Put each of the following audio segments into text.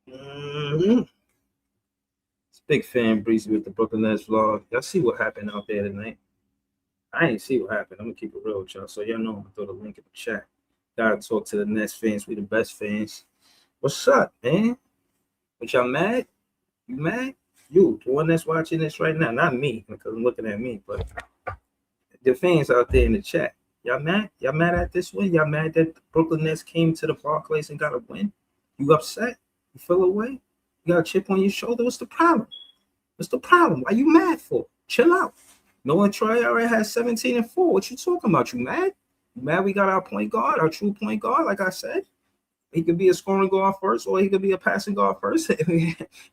Mm-hmm. It's big fan Breezy with the Brooklyn Nets vlog. Y'all see what happened out there tonight? I ain't see what happened. I'm gonna keep it real with y'all. So y'all know I'm gonna throw the link in the chat. Gotta talk to the Nets fans. We the best fans. What's up, man? But y'all mad? You mad? You, the one that's watching this right now, not me, because I'm looking at me, but the fans out there in the chat. Y'all mad? Y'all mad at this win? Y'all mad that the Brooklyn Nets came to the Barclays and got a win? You upset? You feel away? You got a chip on your shoulder? What's the problem? What's the problem? Why you mad for? Chill out. Noah Troy already has 17 and 4. What you talking about? You mad? You mad we got our point guard, our true point guard, like I said? He could be a scoring guard first, or he could be a passing guard first.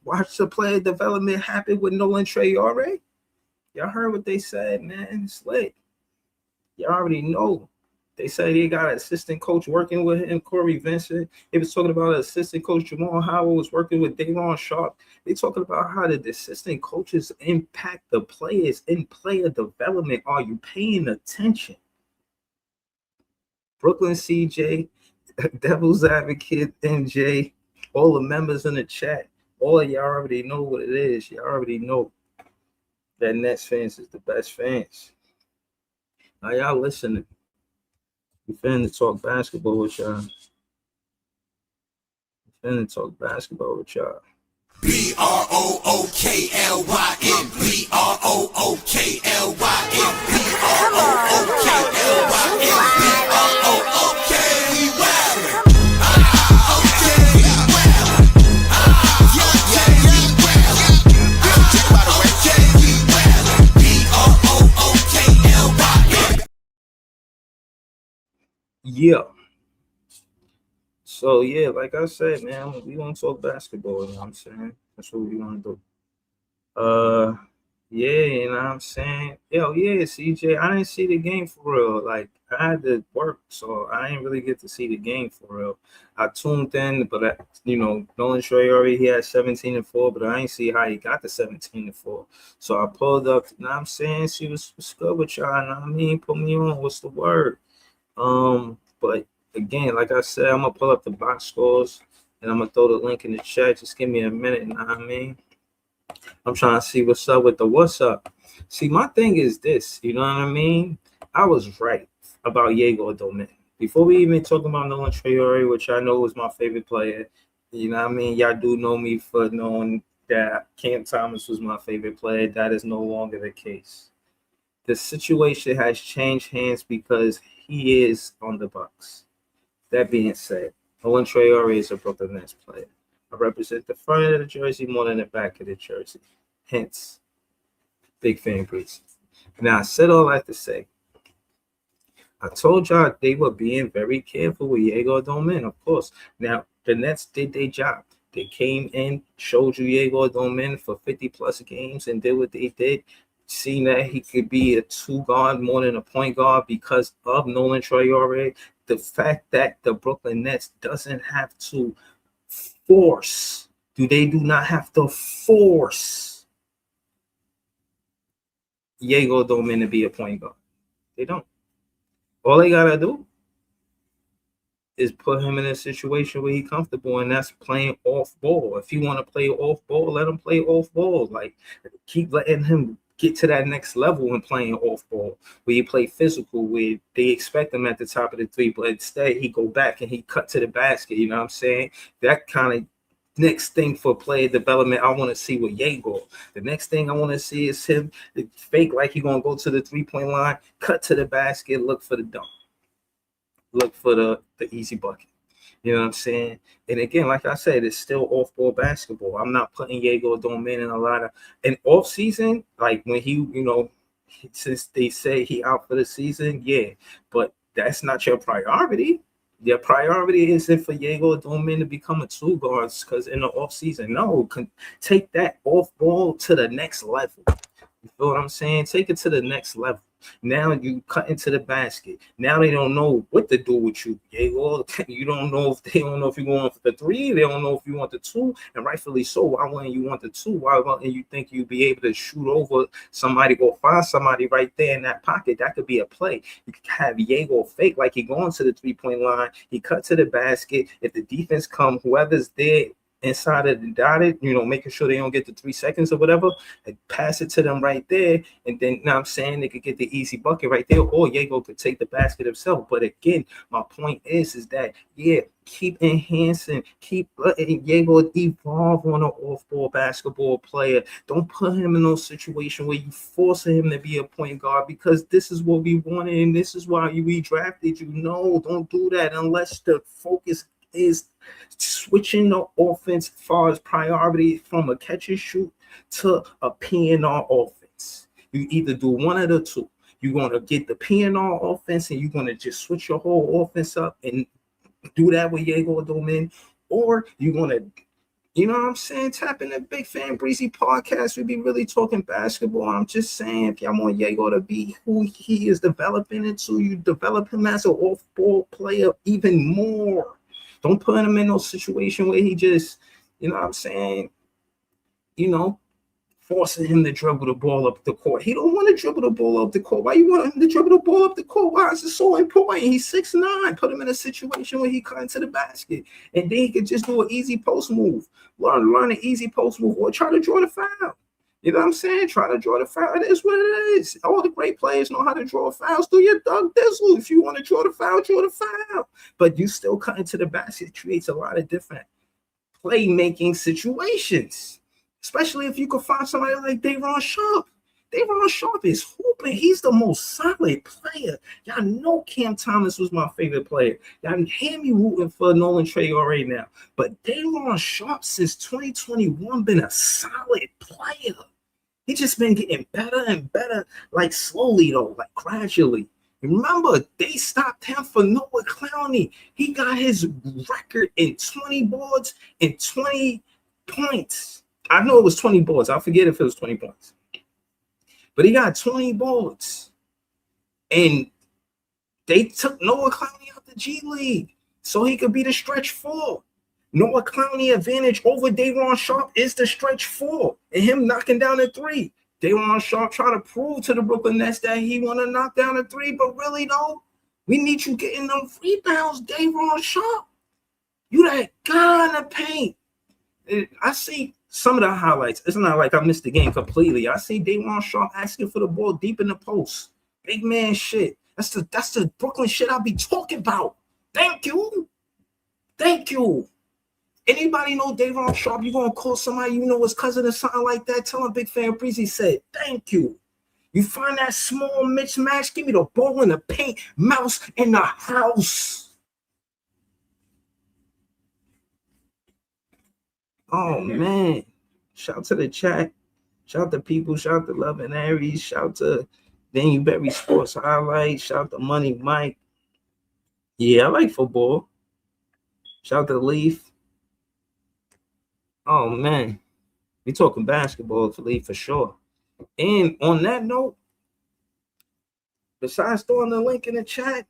Watch the player development happen with Nolan Traore. Y'all heard what they said, man. It's lit. Y'all already know. They said he got an assistant coach working with him, Corey Vincent. They was talking about assistant coach Jamal Howell was working with Daron Sharp. They talking about how the assistant coaches impact the players in player development. Are you paying attention? Brooklyn CJ, Devil's Advocate NJ, all the members in the chat, all of y'all already know what it is. Y'all already know that Nets fans is the best fans. Now y'all listening. We finna talk basketball with y'all. We finna talk basketball with y'all. Brooklyne, Brooklyne. We wildin'. Yeah. So yeah, like I said, man, we gonna talk basketball, you know what I'm saying? That's what we gonna do. Yeah, you know what I'm saying? Hell yeah, CJ. I didn't see the game for real. Like I had to work, so I didn't really get to see the game for real. I tuned in, but Nolan Traore, he had 17 and 4, but I didn't see how he got the 17 and 4. So I pulled up, you know what I'm saying? See what's good with y'all, you know what I mean? Put me on, what's the word? But again, like I said, I'm gonna pull up the box scores and I'm gonna throw the link in the chat. Just give me a minute, you know what I mean? I'm trying to see what's up with the what's up. See, my thing is this, you know what I mean? I was right about Egor Domin. Before we even talk about Nolan Traore, which I know was my favorite player, you know what I mean? Y'all do know me for knowing that Cam Thomas was my favorite player. That is no longer the case. The situation has changed hands because he is on the Bucks. That being said, Nolan Traore is a Brooklyn Nets player. I represent the front of the jersey more than the back of the jersey. Hence, big fan Breeze. Now, I said all that to say, I told y'all they were being very careful with Egor Domin, of course. Now, the Nets did their job. They came in, showed you Egor Domin for 50-plus games and did what they did, seeing that he could be a two guard more than a point guard because of Nolan Traore. The fact that the Brooklyn Nets doesn't have to force, they do not have to force Egor Domin to be a point guard. They don't. All they gotta do is put him in a situation where he's comfortable, and that's playing off ball. If you want to play off ball, let him play off ball. Like keep letting him get to that next level when playing off ball, where you play physical, where they expect him at the top of the three, but instead he go back and he cut to the basket. You know what I'm saying? That kind of next thing for player development I want to see with Egor. The next thing I want to see is him fake like he's gonna go to the 3-point line, cut to the basket, look for the dunk, look for the easy bucket. You know what I'm saying? And again, like I said, it's still off-ball basketball. I'm not putting Egor Domin in a lot of an off-season, like when since they say he out for the season, yeah, but that's not your priority. Your priority isn't for Egor Domin to become a two guard because in the offseason, no, take that off ball to the next level. You feel what I'm saying? Take it to the next level. Now you cut into the basket. Now they don't know what to do with you. You don't know if you're going for the three. They don't know if you want the two, and rightfully so. Why wouldn't you want the two? Why wouldn't you think you'd be able to shoot over somebody or find somebody right there in that pocket? That could be a play. You could have Egor fake like he going to the 3-point line. He cut to the basket. If the defense come, whoever's there inside of the dotted, making sure they don't get the 3 seconds or whatever, and pass it to them right there. And then, you know what I'm saying, they could get the easy bucket right there, or Egor could take the basket himself. But again, my point is that, yeah, keep enhancing, keep letting Egor evolve on an off-ball basketball player. Don't put him in no situation where you forcing him to be a point guard, because this is what we wanted and this is why we drafted you. No, don't do that unless the focus is switching the offense as far as priority from a catch and shoot to a PNR offense. You either do one of the two. You're going to get the PNR offense and you're going to just switch your whole offense up and do that with Egor Domin, or you're going to, you know what I'm saying, tap in the Big Fan Breezy podcast. We be really talking basketball. I'm just saying, if y'all want Egor to be who he is developing into, you develop him as an off-ball player even more. Don't put him in no situation where he just, you know what I'm saying, forcing him to dribble the ball up the court. He don't want to dribble the ball up the court. Why you want him to dribble the ball up the court? Why is it so important? He's 6'9". Put him in a situation where he cut into the basket, and then he could just do an easy post move. Learn an easy post move, or try to draw the foul. You know what I'm saying? Try to draw the foul. It is what it is. All the great players know how to draw fouls. Do your Doug Dizzle. If you want to draw the foul. But you still cut into the basket. It creates a lot of different playmaking situations, especially if you could find somebody like Day'Ron Sharpe. Day'Ron Sharpe is hooping. He's the most solid player. Y'all know Cam Thomas was my favorite player. Y'all hear me rooting for Nolan Traore right now. But Day'Ron Sharpe since 2021 been a solid player. He just been getting better and better, like slowly though, like gradually. Remember, they stopped him for Noah Clowney. He got his record in 20 boards and 20 points. I know it was 20 boards. I forget if it was 20 points. But he got 20 boards. And they took Noah Clowney out the G League so he could be the stretch four. Noah Clowney advantage over Day'Ron Sharpe is the stretch four, and him knocking down a three. Day'Ron Sharpe trying to prove to the Brooklyn Nets that he want to knock down a three, but really though, we need you getting them rebounds, Day'Ron Sharpe. You that guy in the paint. I see some of the highlights. It's not like I missed the game completely. I see Day'Ron Sharpe asking for the ball deep in the post. Big man shit. That's the Brooklyn shit I be talking about. Thank you. Anybody know Day'Ron Sharpe? You gonna call somebody you know his cousin or something like that? Tell him Big Fan Breezy said, thank you. You find that small mismatch, give me the ball in the paint, mouse in the house. Oh man. Shout to the chat. Shout to people. Shout to Love and Aries. Shout to Daniel Berry Sports Highlights. Shout to Money Mike. Yeah, I like football. Shout to Leaf. Oh man, we talking basketball for Leaf for sure. And on that note, besides throwing the link in the chat,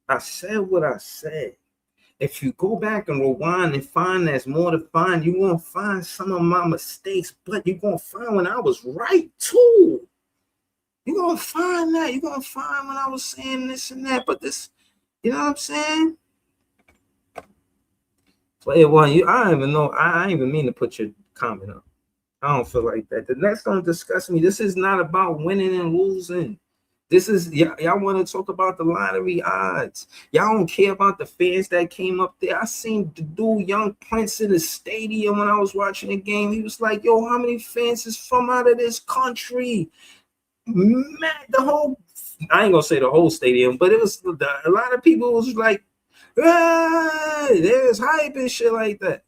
I said what I said. If you go back and rewind and find there's more to find, you're going to find some of my mistakes, but you're going to find when I was right too. You're going to find that. You're going to find when I was saying this and that, but this, you know what I'm saying? Player one, I don't even know. I ain't even mean to put your comment up. I don't feel like that. The Nets don't discuss me. This is not about winning and losing. This is y'all want to talk about the lottery odds. Y'all don't care about the fans that came up there. I seen the dude Young Prince in the stadium when I was watching the game. He was like, yo, how many fans is from out of this country? Man, I ain't gonna say the whole stadium, but it was a lot of people was like, hey, there's hype and shit like that.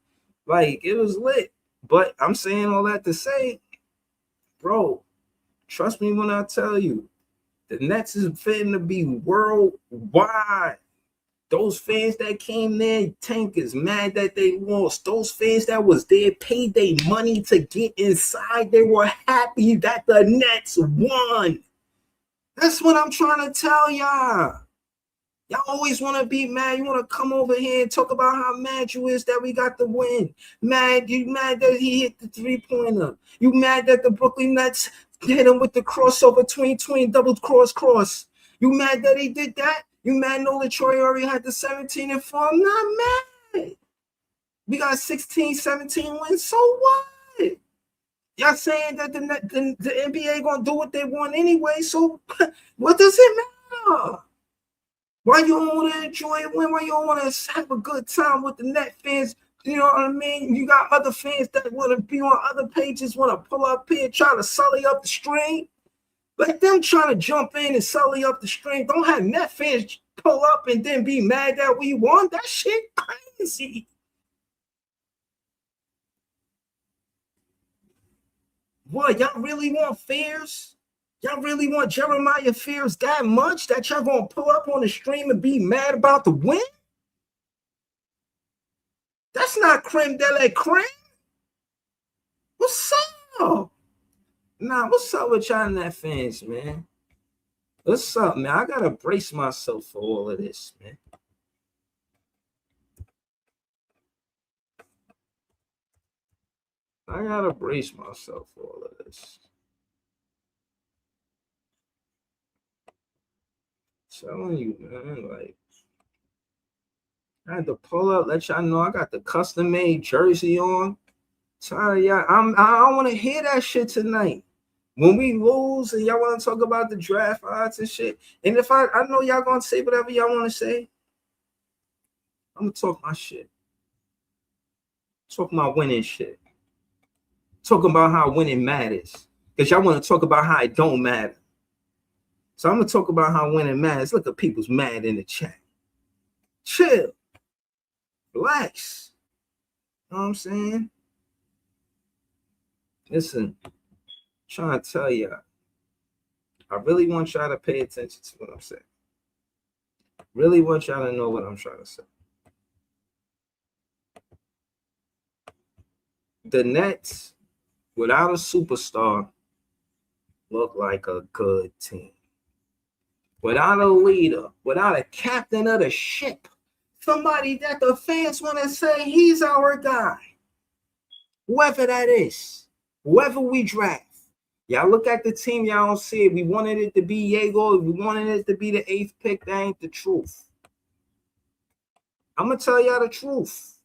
Like, it was lit. But I'm saying all that to say, bro, trust me when I tell you, the Nets is fitting to be worldwide. Those fans that came there, Tank is mad that they lost. Those fans that was there paid their money to get inside. They were happy that the Nets won. That's what I'm trying to tell y'all. Y'all always want to be mad. You want to come over here and talk about how mad you is that we got the win. You mad that he hit the three-pointer. You mad that the Brooklyn Nets hit him with the crossover tween, double cross. You mad that he did that? You mad Nolan Traore had the 17 and 4? I'm not mad. We got 16, 17 wins. So what? Y'all saying that the NBA gonna do what they want anyway. So what does it matter? Why you don't want to enjoy it? Why you don't want to have a good time with the net fans? You know what I mean? You got other fans that want to be on other pages, want to pull up here, try to sully up the stream. Let them try to jump in and sully up the stream. Don't have net fans pull up and then be mad that we won. That shit crazy. What, y'all really want Fears? Y'all really want Jeremiah Fears that much that y'all gonna pull up on the stream and be mad about the win? That's not creme de la creme. What's up? Nah, what's up with y'all net fans, man? What's up, man? I gotta brace myself for all of this, man. I gotta brace myself for all of this. Telling you, man, like I had to pull up, let y'all know I got the custom made jersey on. Sorry, y'all. I don't want to hear that shit tonight. When we lose and y'all want to talk about the draft odds and shit, and if I know y'all gonna say whatever y'all want to say, I'm gonna talk my shit. Talk my winning shit. Talking about how winning matters. Because y'all want to talk about how it don't matter. So I'm gonna talk about how winning matters. Look at people's mad in the chat. Chill. Relax. You know what I'm saying? Listen, I'm trying to tell y'all. I really want y'all to pay attention to what I'm saying. Really want y'all to know what I'm trying to say. The Nets, without a superstar, look like a good team. Without a leader, without a captain of the ship, somebody that the fans want to say he's our guy, whoever that is, whoever we draft. Y'all look at the team, y'all don't see it. We wanted it to be Egor. We wanted it to be the 8th pick. That ain't the truth. I'm going to tell y'all the truth.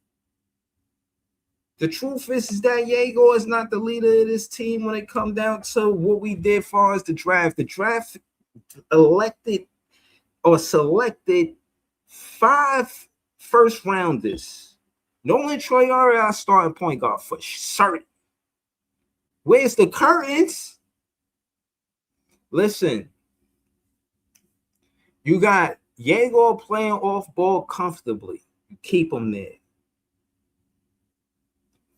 The truth is that Egor is not the leader of this team when it comes down to what we did as far as the draft. The draft elected or selected 5 first rounders. Nolan Troyari, our starting point guard for certain. Where's the curtains? Listen, you got Egor playing off ball comfortably. You keep him there.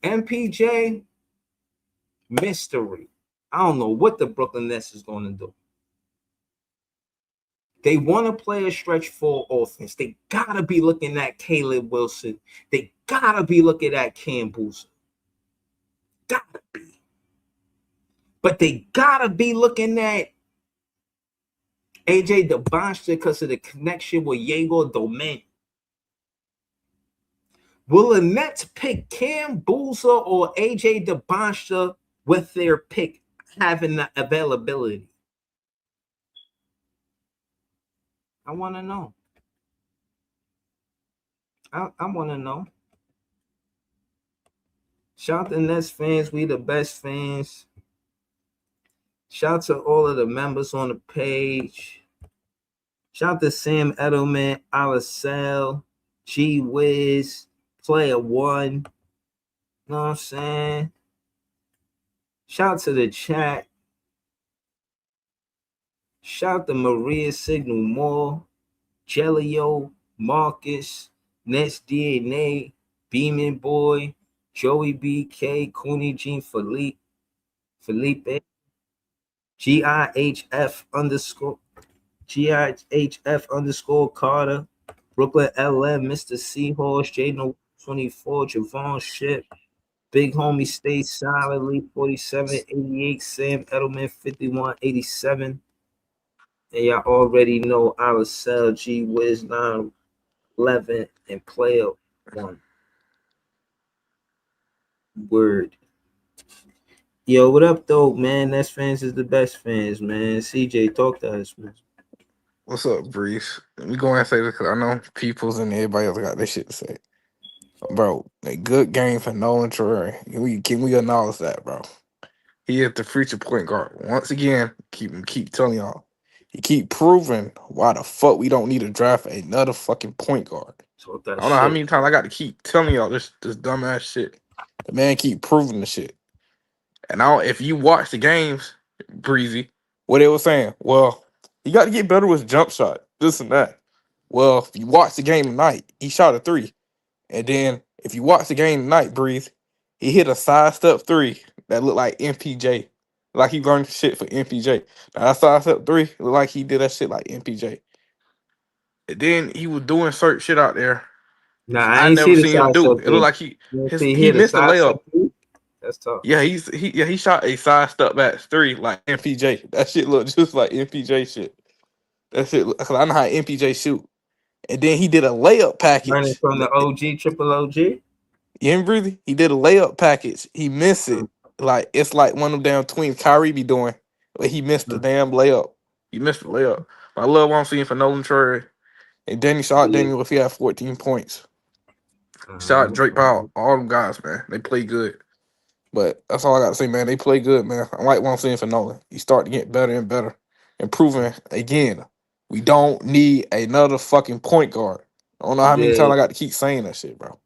MPJ, mystery. I don't know what the Brooklyn Nets is going to do. They want to play a stretch 4 offense. They got to be looking at Caleb Wilson. They got to be looking at Cam Boozer. Got to be. But they got to be looking at AJ DeBonster because of the connection with Egor Domain. Will the Nets pick Cam Boozer or AJ DeBonster with their pick having the availability? I want to know. I want to know. Shout out to Nets fans. We the best fans. Shout out to all of the members on the page. Shout out to Sam Edelman, Alicel, G Wiz, Player One. You know what I'm saying? Shout out to the chat. Shout out to Maria Signal Moore, Jelio, Marcus, Nets DNA, Beeman Boy, Joey BK, Cooney Jean Felipe, GIHF underscore Carter, Brooklyn LM, Mr. Seahorse, J 24, Javon Ship, Big Homie Stay Solidly, 4788, Sam Edelman, 5187. And y'all already know Alicel, G Wiz 911, and Player One. Word. Yo, what up, though, man? Nets fans is the best fans, man. CJ, talk to us, man. What's up, Breeze? Let me go and say this because I know people's and everybody else got their shit to say. Bro, A good game for Nolan Troy. Can we acknowledge that, bro? He is the future point guard. Once again, keep telling y'all. He keep proving why the fuck we don't need to draft another fucking point guard. Talk I that don't know how shit. many times I got to keep telling y'all this dumbass shit. The man keep proving the shit. And if you watch the games, Breezy, what they were saying, well, he got to get better with his jump shot, this and that. Well, if you watch the game tonight, he shot a three. And then if you watch the game tonight, Breeze, he hit a sidestep three that looked like MPJ. Like he learned shit for MPJ. Now that sidestep three looked like he did that shit like MPJ. And then he was doing certain shit out there Nah, I I ain't never see the seen him side do. step It looked three. like You see, he he hit a missed a side step layup. three. That's tough. Yeah, he shot a sidestep back three like MPJ. That shit looked just like MPJ shit. That shit, cause I know how MPJ shoot. And then he did a layup Learning package. from the OG, triple OG. You ain't breathing. He did a layup package. He missed it. Like it's like one of them damn twins Kyrie be doing. But he missed the damn layup. He missed the layup. I love what I'm seeing for Nolan Trey. And Danny shot Yeah. Daniel if he had 14 points. Shout out Drake Powell. All them guys, man. They play good. But that's all I gotta say, man. They play good, man. I like what I'm seeing for Nolan. He's starting to get better and better. Improving again. We don't need another fucking point guard. I don't know how many Yeah. times I got to keep saying that shit, bro.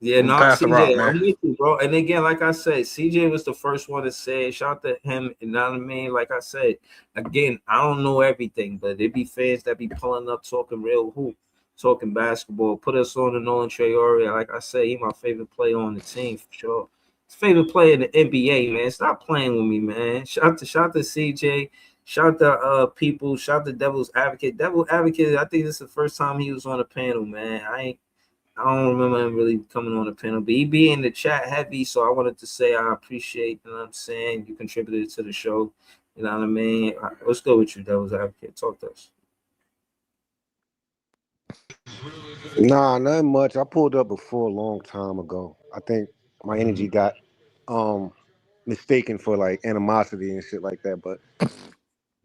Yeah, I'm no, pass the rock, CJ, man. I'm with you, bro. And again, like I said, CJ was the first one to say it. Shout out to him. You know what I mean? Like I said, again, I don't know everything, but there be fans that be pulling up talking real hoop, talking basketball. Put us on the Nolan Traore. Like I said, he my favorite player on the team for sure. His favorite player in the NBA, man. Stop playing with me, man. Shout out to CJ. Shout out to people. Shout out to Devil's Advocate. Devil Advocate, I think this is the first time he was on the panel, man. I don't remember him really coming on the panel, but he be in the chat heavy. So I wanted to say I appreciate, you know what I'm saying, you contributed to the show. You know what I mean? Let's go with you, Devil's Advocate. Talk to us. Nah, nothing much. I pulled up before a long time ago. I think my energy got um mistaken for like animosity and shit like that. But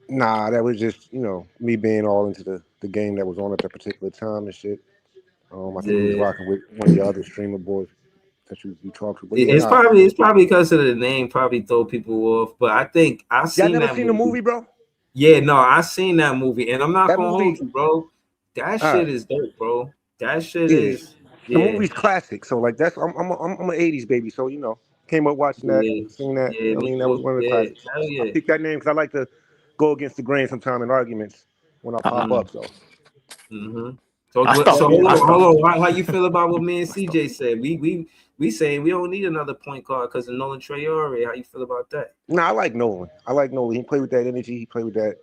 nah, that was just, me being all into the game that was on at that particular time and shit. I think we was Yeah. rocking with one of your other streamer boys that you talked to. But yeah, It's nah. probably because of the name, probably throw people off. But I think I Y'all seen never that seen the movie. movie, bro? Yeah, no, I seen that movie, and I'm not That gonna hold movie, you, bro. That all shit right. is dope, bro. That shit Yeah. is The yeah, movie's classic. So like that's I'm an '80s baby. So came up watching that, yeah, seen that. yeah, I mean, that was one of the yeah. classics. Hell I yeah. picked that name because I like to go against the grain sometime in arguments when I pop Mm. up. So Mm-hmm. So, I but start. so yeah, I nah. start. hold on. How you feel about what me and I start. CJ said? We saying we don't need another point guard because of Nolan Traore. How you feel about that? Nah, I like Nolan. I like Nolan. He played with that energy. He played with That's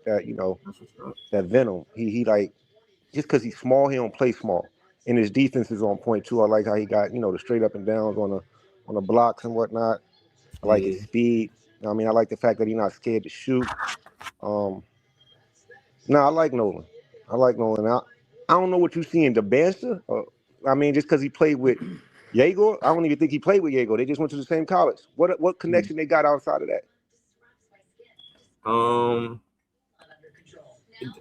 what's up. that venom. He like just because he's small, he don't play small. And his defense is on point too. I like how he got the straight up and downs on the blocks and whatnot. I like his Yeah. speed. I mean, I like the fact that he's not scared to shoot. Um, No, I like Nolan. I like Nolan. I don't know what you see in the Banster. I mean, just because he played with Yegor, I don't even think he played with Yegor. They just went to the same college. What connection they got outside of that? Um.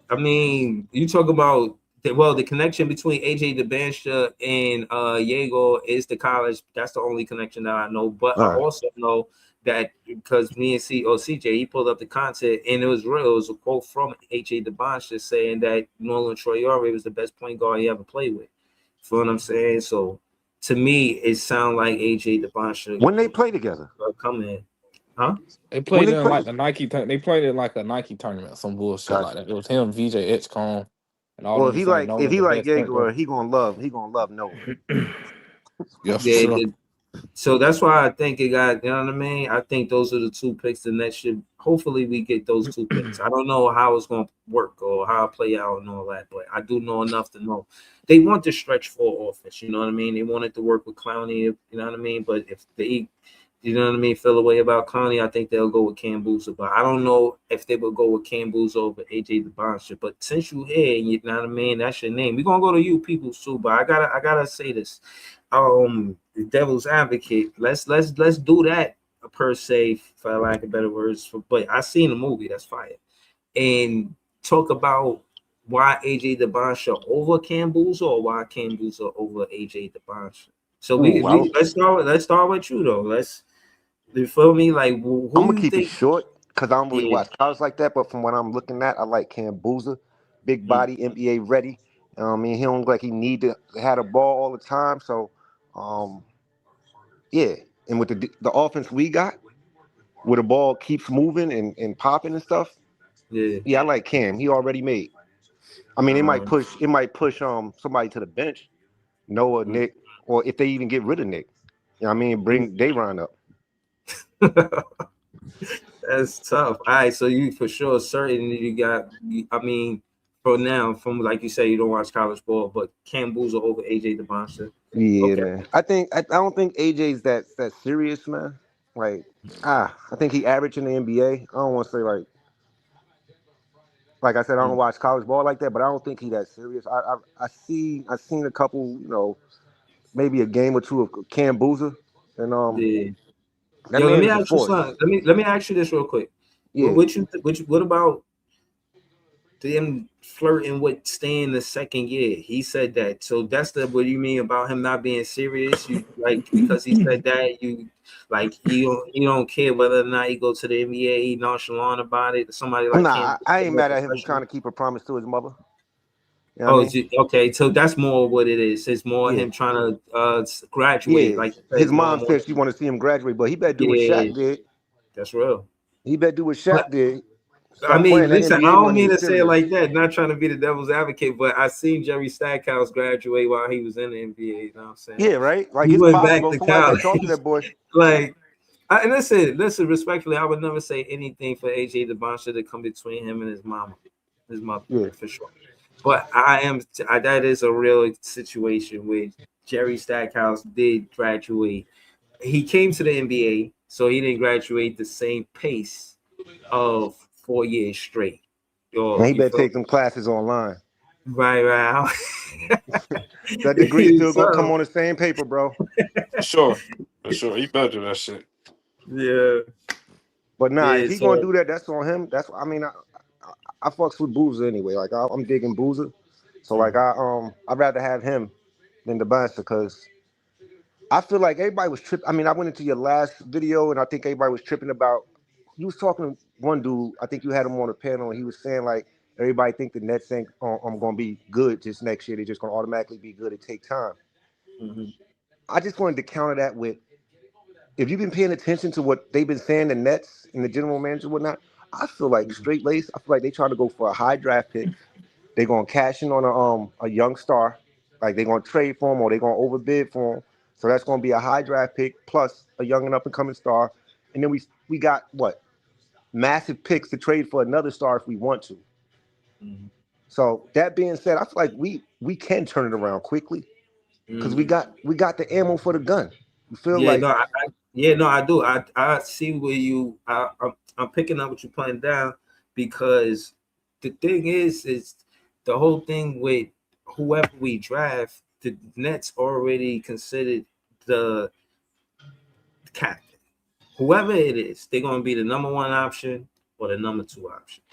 I mean, you talk about the connection between AJ DeBansha and Egor is the college. That's the only connection that I know. But I All right. also know that because me and CJ, he pulled up the content and it was real. It was a quote from AJ DeBansha saying that Nolan Traore was the best point guard he ever played with. You feel what I'm saying? So to me, it sounds like AJ DeBansha When they play together? come in, huh? They When played they in play? like the Nike. They played in like a Nike tournament, some bullshit like Gotcha. that. It was him, VJ Edgecombe, and all Well, them saying if Nolan he the like best point guard. Yegor, he gonna love Nolan. Yeah, for Yeah, sure. so that's why I think it got, you know what I mean? I think those are the two picks, and that should hopefully we get those two picks. I don't know how it's going to work or how it play out and all that, but I do know enough to know they want to stretch for offense. You know what I mean? They wanted to work with Clowney, you know what I mean? But if they, you know what I mean, feel away about Clowney, I think they'll go with Cam Boozer. But I don't know if they will go with Cam Boozer over AJ DeBonster. But since you here, you know what I mean, that's your name. We're gonna go to you people too. But I gotta say this. The devil's advocate. Let's do that per se, for lack of better words. But I seen the movie. That's fire. And talk about why AJ DeBonster over Cam Boozer or why Cam Boozer over AJ DeBonster. So Ooh, let's start with you though. You feel me? Like I'm who gonna you keep it think? short because I don't really Yeah, watch college like that. But from what I'm looking at, I like Cam Boozer, big mm, body, NBA ready. I mean, he don't look like he need to have the ball all the time. So, um, yeah. And with the offense we got, where the ball keeps moving and popping and stuff, yeah. yeah, I like Cam. He already made. I mean, Um, it might push somebody to the bench, Noah, mm. Nick, or if they even get rid of Nick. You know what I mean? Bring Dayron up. That's tough. All right, so you for sure certain you got. I mean, for now, from like you say, you don't watch college ball, but Cam Boozer over AJ DeBonster. Yeah, Okay. man. I don't think AJ's that serious, man. Like, I think he averaged in the NBA. I don't want to say like I said, I don't Mm, watch college ball like that, but I don't think he that serious. I seen a couple, maybe a game or two of Cam Boozer, and yeah. that Yo, let man me is a ask you force. something. Let me ask you this real quick. Yeah. What about them flirting with staying the second year? He said that. So that's the what you mean about him not being serious? You like because he said that you like you don't care whether or not he go to the NBA, he nonchalant about it. Somebody like Nah, him, I ain't more mad at him professional. trying to keep a promise to his mother. You know what I Oh, mean? okay. So that's more what it is. It's more Yeah. him trying to graduate. Yeah. Like you said, His it's more mom more. said she want to see him graduate, but he better do what Yeah, Shaq did. that's real. He better do what But Shaq did. I Start playing. mean, That listen, I NBA don't money mean is to say it serious. like that, not trying to be the devil's advocate, but I seen Jerry Stackhouse graduate while he was in the NBA. You know what I'm saying? Yeah, right. Like He his went back possible. to Somebody better college. talk to that boy. Like, and listen, respectfully, I would never say anything for AJ DeBonster to come between him and his mother, Yeah. for sure. But that is a real situation where Jerry Stackhouse did graduate. He came to the NBA, so he didn't graduate the same pace of 4 years straight. And Yo, he you better feel take some classes online. right. That degree still gonna come So on the same paper, bro. For sure. For sure. You better do that shit. yeah, But nah, if yeah. he gonna So do that, that's on him. I fucks with Boozer anyway. Like I'm digging Boozer. So like I'd rather have him than the Buster because I feel like everybody was tripping. I mean, I went into your last video and I think everybody was tripping about. You was talking to one dude. I think you had him on a panel and he was saying like everybody think the Nets ain't gonna be good just next year. They're just gonna automatically be good. It take time. mhm, I just wanted to counter that with if you've been paying attention to what they've been saying, the Nets and the general manager and whatnot, I feel like mhm, straight lace. I feel like they trying to go for a high draft pick. They're gonna cash in on a young star, like they're gonna trade for him or they're gonna overbid for him. So that's gonna be a high draft pick plus a young and up and coming star. And then we got what massive picks to trade for another star if we want to. mhm, So that being said, I feel like we can turn it around quickly because mhm. we got the ammo for the gun. You feel Yeah, like no, yeah, no, I do. I see where I'm picking up what you're putting down because the thing is the whole thing with whoever we draft, the Nets already considered the captain. Whoever it is, they're gonna be the number one option or the number two option,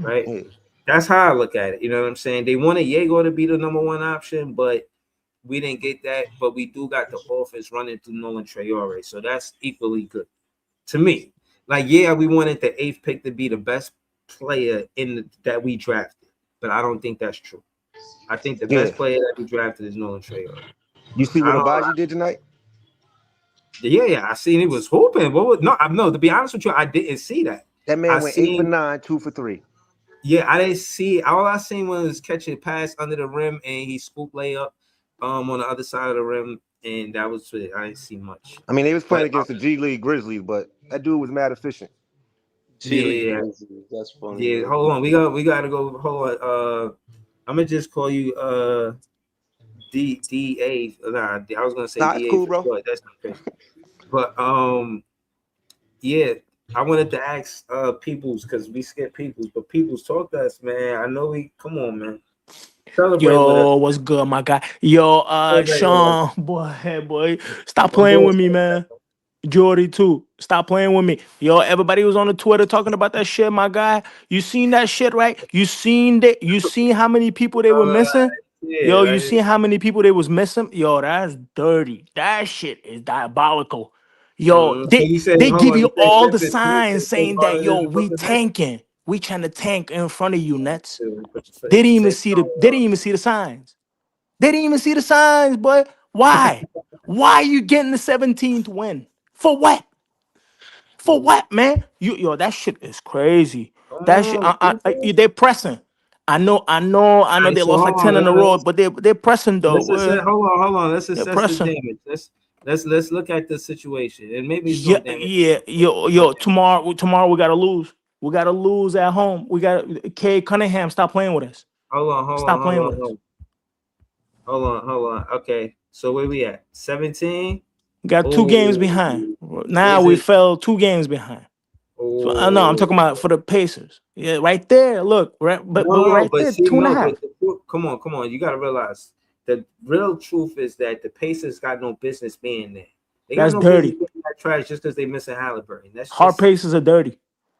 right? yeah, That's how I look at it. You know what I'm saying? They wanted Yegor to be the number one option, but we didn't get that. But we do got the offense running through Nolan Traore, so that's equally good to me. Like, yeah, we wanted the eighth pick to be the best player that we drafted, but I don't think that's true. I think the yeah. best player that we drafted is Nolan Traore. You see I what don't. Abaji did tonight? Yeah. I seen he was hooping. What was, no, I no. To be honest with you, I didn't see that. That I man went 8 for seen 9, 2 for 3. Yeah, I didn't see. All I seen was catching a pass under the rim and he scoop layup on the other side of the rim, and that was it. I didn't see much. I mean, they was But playing against the G League Grizzlies, but that dude was mad efficient. G League yeah, Grizzlies. That's funny, yeah. man. Hold on, we gotta go. Hold on. I'm gonna just call you D A. Nah, I was gonna say Nah, it's DA cool, for bro. short. That's not crazy. But yeah. I wanted to ask Peoples because we skipped Peoples, but Peoples talk to us, man. I know we come on, man. Celebrate with us. Yo, what's good, my guy? Yo, Celebrate with us. Sean, boy, hey, boy, stop Don't playing do with us me, like that. man. Jordy too, stop playing with me. Yo, everybody was on the Twitter talking about that shit, my guy. You seen that shit, right? You seen that? You seen how many people they were Uh, missing? Yeah, Yo, you like, see how many people they was missing? Yo, that's dirty. That shit is diabolical. Yo, so you say, they hold give on, you you say all the Memphis Knicks signs is still saying that harder yo, than the we Brooklyn Nets? tanking. We trying to tank in front of you, Nets. So, but They didn't even say, see they didn't even see the signs. They didn't even see the signs, boy. Why? Why are you getting the 17th win? For what? For what, man? Yo, that shit is crazy. come That shit, on, people. they're pressing. All I know right, they so lost like hold 10 in a on. row, but they're pressing though. Let's assess. Hold on. Let's They're assess the pressing. damage. Let's look at the situation, and maybe it's no Yeah, damage. yeah, yo, tomorrow we gotta lose. We gotta lose at home. We got Kay Cunningham. Stop playing with us. Stop playing with us. Hold on. Okay, so where we at? 17. We got 2 games Oh, behind. Now where's we it? fell 2 games behind. So I know I'm Oh, talking about for the Pacers. Yeah, right there. Look, right, but no, right but there, see, two and a no, half. come on. You got to realize the real truth is that the Pacers got no business being there. They got That's no business dirty. being that trash just because they missing Halliburton. That's Hard just Pacers are dirty.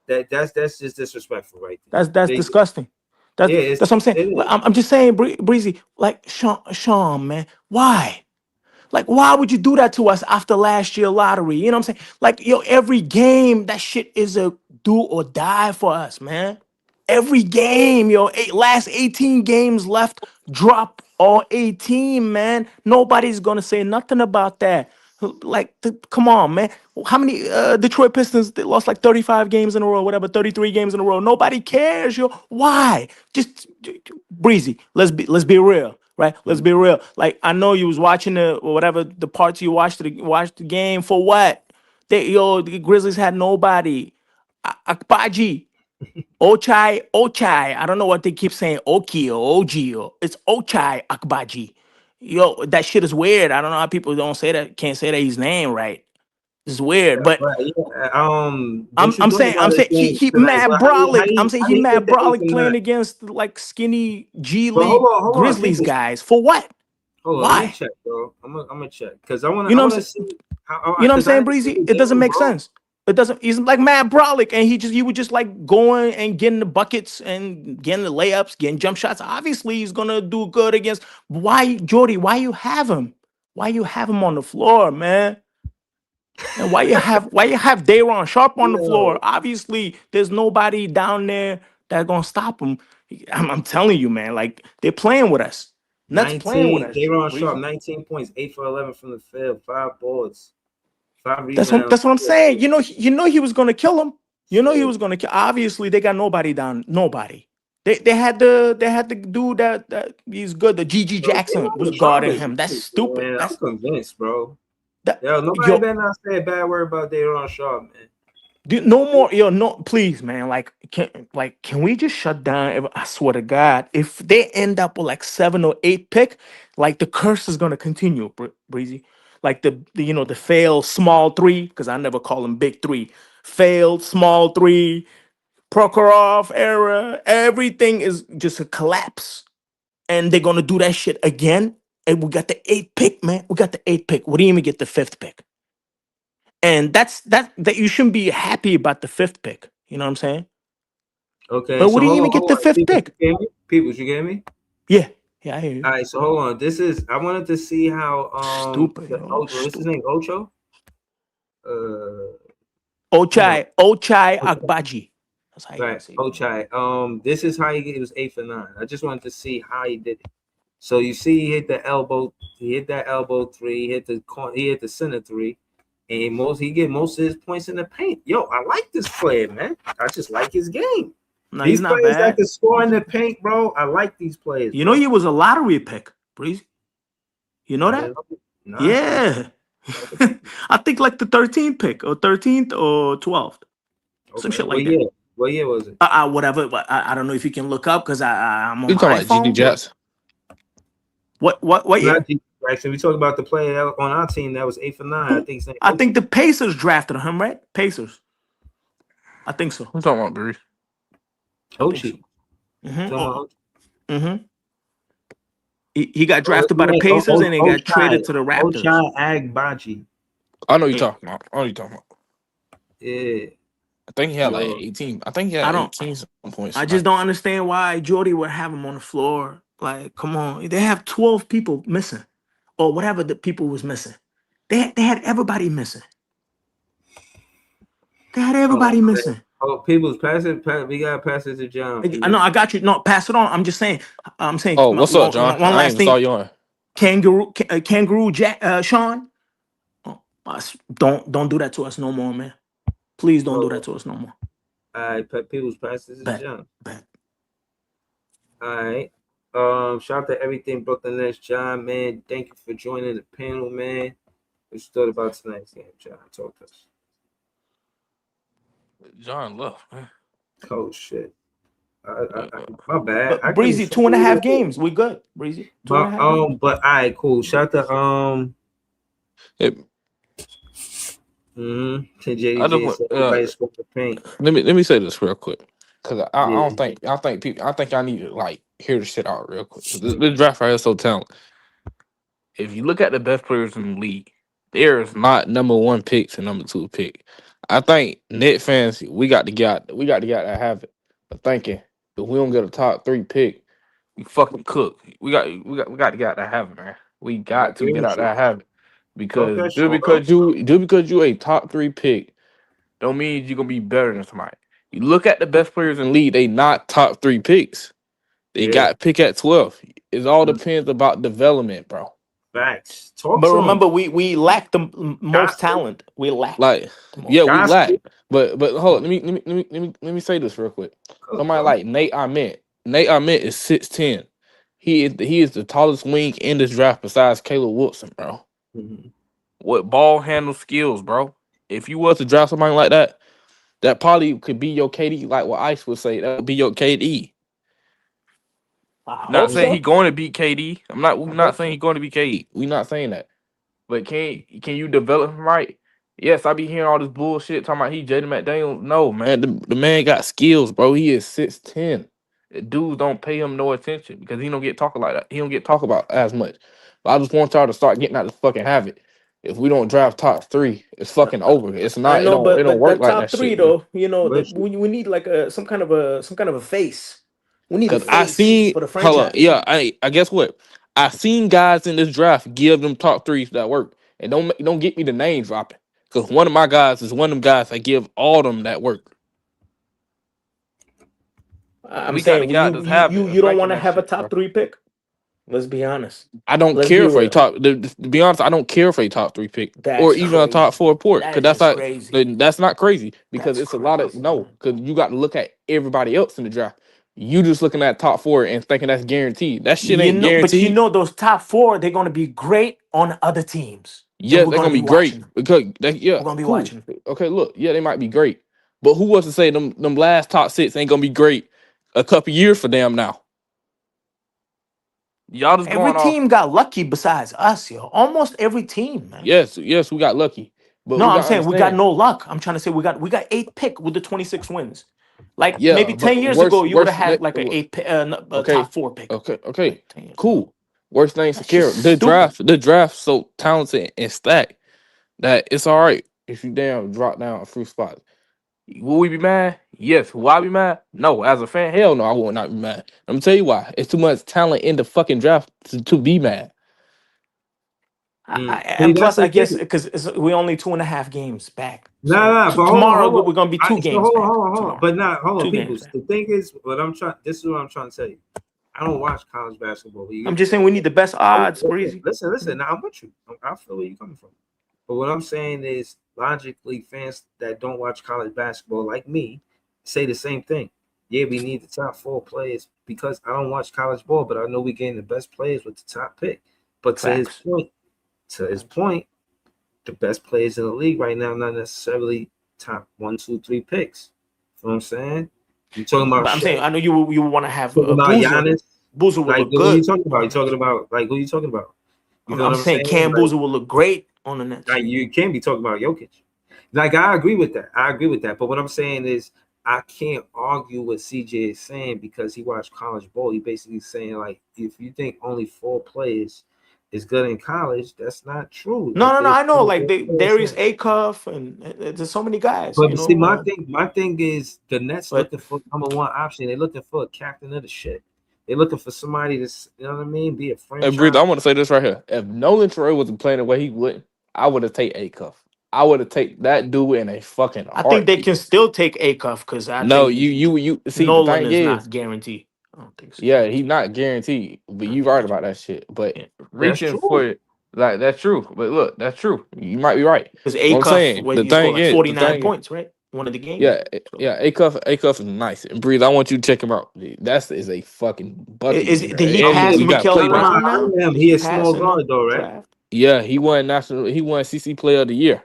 that's just disrespectful right That's there. disgusting. Yeah, That's what I'm saying. it Like, is. I'm just saying, Breezy. Like Sean, man, why? Like, why would you do that to us after last year lottery? You know what I'm saying? Like, yo, every game, that shit is a do or die for us, man. Every game, yo, last 18 games left, drop all 18, man. Nobody's gonna say nothing about that. Like, come on, man. How many Detroit Pistons they lost like 35 games in a row, whatever, 33 games in a row? Nobody cares, yo. Why? Just Breezy. Let's be real, right? Let's be real. Like I know you was watching the or whatever the parts you watched the game for what? The Grizzlies had nobody. Akbaji, Ochai. I don't know what they keep saying. Oki or Oji. It's Ochai Akbaji. Yo, that shit is weird. I don't know how people don't say that, can't say that his name right. It's weird, but Right. Yeah. I'm What you I'm doing saying about I'm this saying game he tonight? mad But brolic. I'm saying how he do you get mad the eighth brolic and playing nine? against like skinny G But League hold on, Grizzlies people. guys. For what? Hold on, let me Why? check, bro. I'm gonna check because You I know what wanna I'm see saying? how You know what I'm because I saying, didn't see Breezy? the It doesn't game, make bro. sense. It doesn't. He's like mad brolic, and he would just like going and getting the buckets and getting the layups, getting jump shots. Obviously, he's gonna do good against. Why, Jordy? Why you have him? Why you have him on the floor, man? And why you have Dayron Sharp on the floor? Yo, Obviously, there's nobody down there that's gonna stop him. I'm telling you, man. Like they're playing with us. Nuts playing with 19. us. Daron Sharp, Breezy. 19 points, 8 for 11 from the field, 5 boards, 5 That's what rebounds. that's what I'm saying. You know he was gonna kill him. You know he Shit. was gonna kill. Obviously, they got nobody down. Nobody. They had to do that. He's good. The GG Bro, Jackson was Daron Sharp guarding is him. That's nice, stupid. man. I'm That's convinced, bro. that. Yo, nobody Yo, better not say a bad word about Daron Sharp, man. No more, no, please, man. Can we just shut down? I swear to God, if they end up with like 7 or 8 pick, like the curse is gonna continue, Breezy. Like the failed small three, because I never call them big three. Failed small three, Prokhorov era, everything is just a collapse, and they're gonna do that shit again. And we got the 8 pick, man. We got the 8 pick. We didn't even get the 5th pick. And that you shouldn't be happy about the 5th pick. You know what I'm saying? Okay, But we so didn't even get hold the on. fifth People, you pick. get me? People, you get me? Yeah. Yeah, I hear you. All right, so hold on. I wanted to see how Stupid, yo. what's his Stupid. name? Ocho? Uh no. Ochai Agbaji. That's how you gotta Right, say his name. Ochai. This is how he was 8 for 9. I just wanted to see how he did it. So you see, he hit that elbow three, he hit the center three, and he get most of his points in the paint. Yo, I like this player, man. I just like his game. No, he's These not players that bad. can score in the paint, bro. I like these players, You know bro. he was a lottery pick, Breezy. You know I that? didn't know. Nah, Yeah. I think like the 13th pick or 13th or 12th. Some okay. shit like that. What year was it? Whatever. But I don't know if you can look up because I'm on You talking my about GD iPhone. But Jets? what year? Not G. Actually, we talked about the player on our team that was 8 for 9. I Who? think his name I think Ochi. the Pacers drafted him, right? Pacers. I think so. I'm talking about Bruce. I think so. Ochi. Mm-hmm. Talking about Oh, Ochi. mm-hmm. He got Oh, what's drafted his by the name? Pacers and he got Ochai. traded to the Raptors. Ochai Agbaji. I know you Eh, talking about. I know you talking about. Yeah. I think he had like Yo. 18. I think he I had don't. 18 some points I just tonight. don't understand why Jordy would have him on the floor. Like, come on. They have 12 people missing, or whatever the people was missing. They had everybody missing. They had Oh, everybody missing. people's pass it. We gotta pass it to John. I know, I got you. No, pass it on. I'm just saying. I'm saying Oh, what's up, John? one I ain't last even saw thing. you on. Kangaroo Jack, Sean. Oh, don't do that to us no more, man. Please don't do that to us no more. All right, people's pass it to Bet. John. Bet. All right. Shout out to everything Brooklyn Nets, John, man. Thank you for joining the panel, man. What you thought about tonight's game, John? Talk to us. John left, man. Oh shit. My bad. But Breezy, 2.5 games. We good. Breezy. 2.5 games. But all right, cool. Shout out to It, to I just JDJ want, said everybody scored the paint. let me say this real quick, because I Yeah. don't think I think y'all need to like hear this shit out real quick. This draft right here is so talented. If you look at the best players in the league, there is not number one picks and number two pick. I think net fans we got to get that habit of thinking if we don't get a top three pick, we fucking cook. We got to get out that habit, man. We I got to agree get with out you. that habit Talk because that just shit, because you a top three pick don't mean you're gonna be better than somebody. You look at the best players in the league, they not top three picks. They Yeah. got pick at 12. It all depends about development, bro. Facts. Talk But to remember, him. we lack the most Gospel. talent. We lack Like, the yeah, most we talent. Gospel. lack. But hold on, let me say this real quick. Cook, Somebody bro. like Nate Ahmed. Nate Ahmed is 6'10". He is the tallest wing in this draft besides Caleb Wilson, bro. Mhm. What ball handle skills, bro? If you was to draft somebody like that, that probably could be your KD, like what Ice would say. That would be your KD. I Not hope saying he so. going to beat KD. We're I not hope saying so. he's going to be KD. We're not saying that. But can you develop him right? Yes, I be hearing all this bullshit talking about he Jaden McDaniels. No, man, the man got skills, bro. He is 6'10". Dudes don't pay him no attention because he don't get talking like that. He don't get talked about as much. But I just want y'all to start getting out this fucking habit. If we don't draft top three, it's fucking over. It's I not. know, It don't but work that like that top three shit, man. though, you know, But we need like some kind of a face. We need a Cause I face seen, for the hold on, franchise. yeah, I guess what I seen guys in this draft give them top threes that work, and don't get me the name dropping. Cause one of my guys is one of them guys that give all them that work. I'm We got to saying get out this habit of you don't thinking want to that have a shit, top bro. 3 pick. Let's be honest. I don't Let's care be if a real. top. To be honest, I don't care if a top three pick or That's even a top crazy. four port. That Cause is that's just not crazy. that's not crazy because That's it's a lot of crazy, no. man. Cause you got to look at everybody else in the draft. You just looking at top four and thinking that's guaranteed. That shit You ain't know, but you guaranteed. know those top 4, they're gonna be great on other teams, and Yeah, we're they're gonna gonna be be watching great them. because yeah, We're gonna be cool. watching them. Okay, look, yeah, they might be great, but who was to say them last top six ain't gonna be great a couple years for them now? Y'all just Every going off. team got lucky besides us, yo. Almost every team, man. Yes, we got lucky, but No, we I'm gotta saying we got understand. no luck. I'm trying to say we got 8th pick with the 26 wins. Like maybe Yeah, 10 but years ago, you would have had like look, a okay, top 4 pick. okay, Like 10 years ago. cool. Worst thing That's just secure. stupid. The draft so talented and stacked that it's all right if you damn drop down a few spots. Will we be mad? Yes. Will I be mad? No. As a fan, hell no, I will not be mad. I'm gonna tell you why. It's too much talent in the fucking draft to be mad. And See, that's plus, the I guess thing. because we're only 2.5 games back. Nah, So nah, but tomorrow hold on. we're gonna be 2 So games back. hold on. Tomorrow, But not hold on, 2 people. games back. The thing is, this is what I'm trying to tell you. I don't watch college basketball. But you I'm get just saying we need the best odds, listen, Breezy. listen. Now I'm with you. I feel where you're coming from. But what I'm saying is, logically, fans that don't watch college basketball like me say the same thing. Yeah, we need the top 4 players because I don't watch college ball, but I know we're getting the best players with the top pick. But Facts. to his point, the best players in the league right now, not necessarily top 1, 2, 3 picks. You know what I'm saying? You talking about But I'm saying Shea, I know you want to have talking about Boozer. Giannis. Boozer will Like look who you good talking about? on You the Nets. talking about like who you talking about? You feel I'm what I'm saying saying? Cam Boozer will look great on the Nets. Like you can't be talking about Jokic. Like I agree with that. But what I'm saying is I can't argue what CJ is saying because he watched college ball. He basically saying like if you think only 4 players is good in college, that's not true. Like No. there's I know, like Darius players. Acuff, and there's so many guys. But see, my Uh, thing is the Nets but looking for number 1 option. They're looking for a captain of the ship. They're looking for somebody to, you know what I mean, be a And Breeze, franchise. I want to say this right here. If Nolan Troy wasn't playing the way he would, I would have taken A Cuff. I would have taken that dude in a fucking I think they heartbeat. can still take Acuff because I No, think you see the Nolan thing is is, not guaranteed. I don't think so. yeah, he's not guaranteed, but I you think right he's about that shit. But yeah. That's reaching true. for it, like that's true. But look, that's true. You might be right. Because What I'm Acuff, saying, what the he scored thing like is, the 49 thing is, points, right? One of the games. yeah, So yeah, A Cuff is nice. And Breeze, I want you to check him out. That's is a fucking bucket is getter, did he I'm and pass he with got Mikael John. playmaking. Brown I'm now? with him. Did He he a pass small in the guard though, right? draft? Yeah, he won national. He won CC Player of the Year.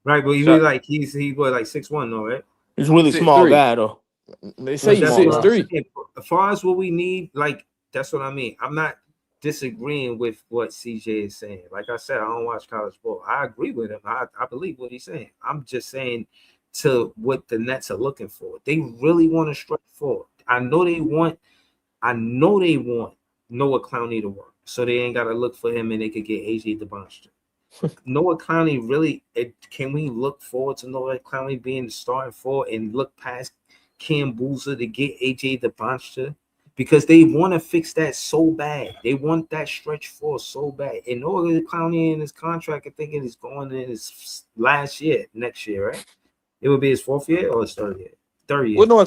Right, but he be Shot like he was like 6'1", though, right? He's a really small 6'3". guy though. They say Really he's That's small what six guy. I'm three. saying. As far as what we need, like that's what I mean. I'm not disagreeing with what CJ is saying. Like I said, I don't watch college ball. I agree with him. I believe what he's saying. I'm just saying to what the Nets are looking for. They really want to stretch forward. I know they want Noah Clowney to work. So they ain't gotta look for him and they could get AJ DeBonster. Noah Clowney really can we look forward to Noah Clowney being the starting forward and look past Cam Boozer to get AJ DeBonster? Because they want to fix that so bad. They want that stretch four so bad. And Noah Clowney in his contract, I think it is going in his last year, next year, right? It would be his fourth year or his third year? Third year. Well, Noah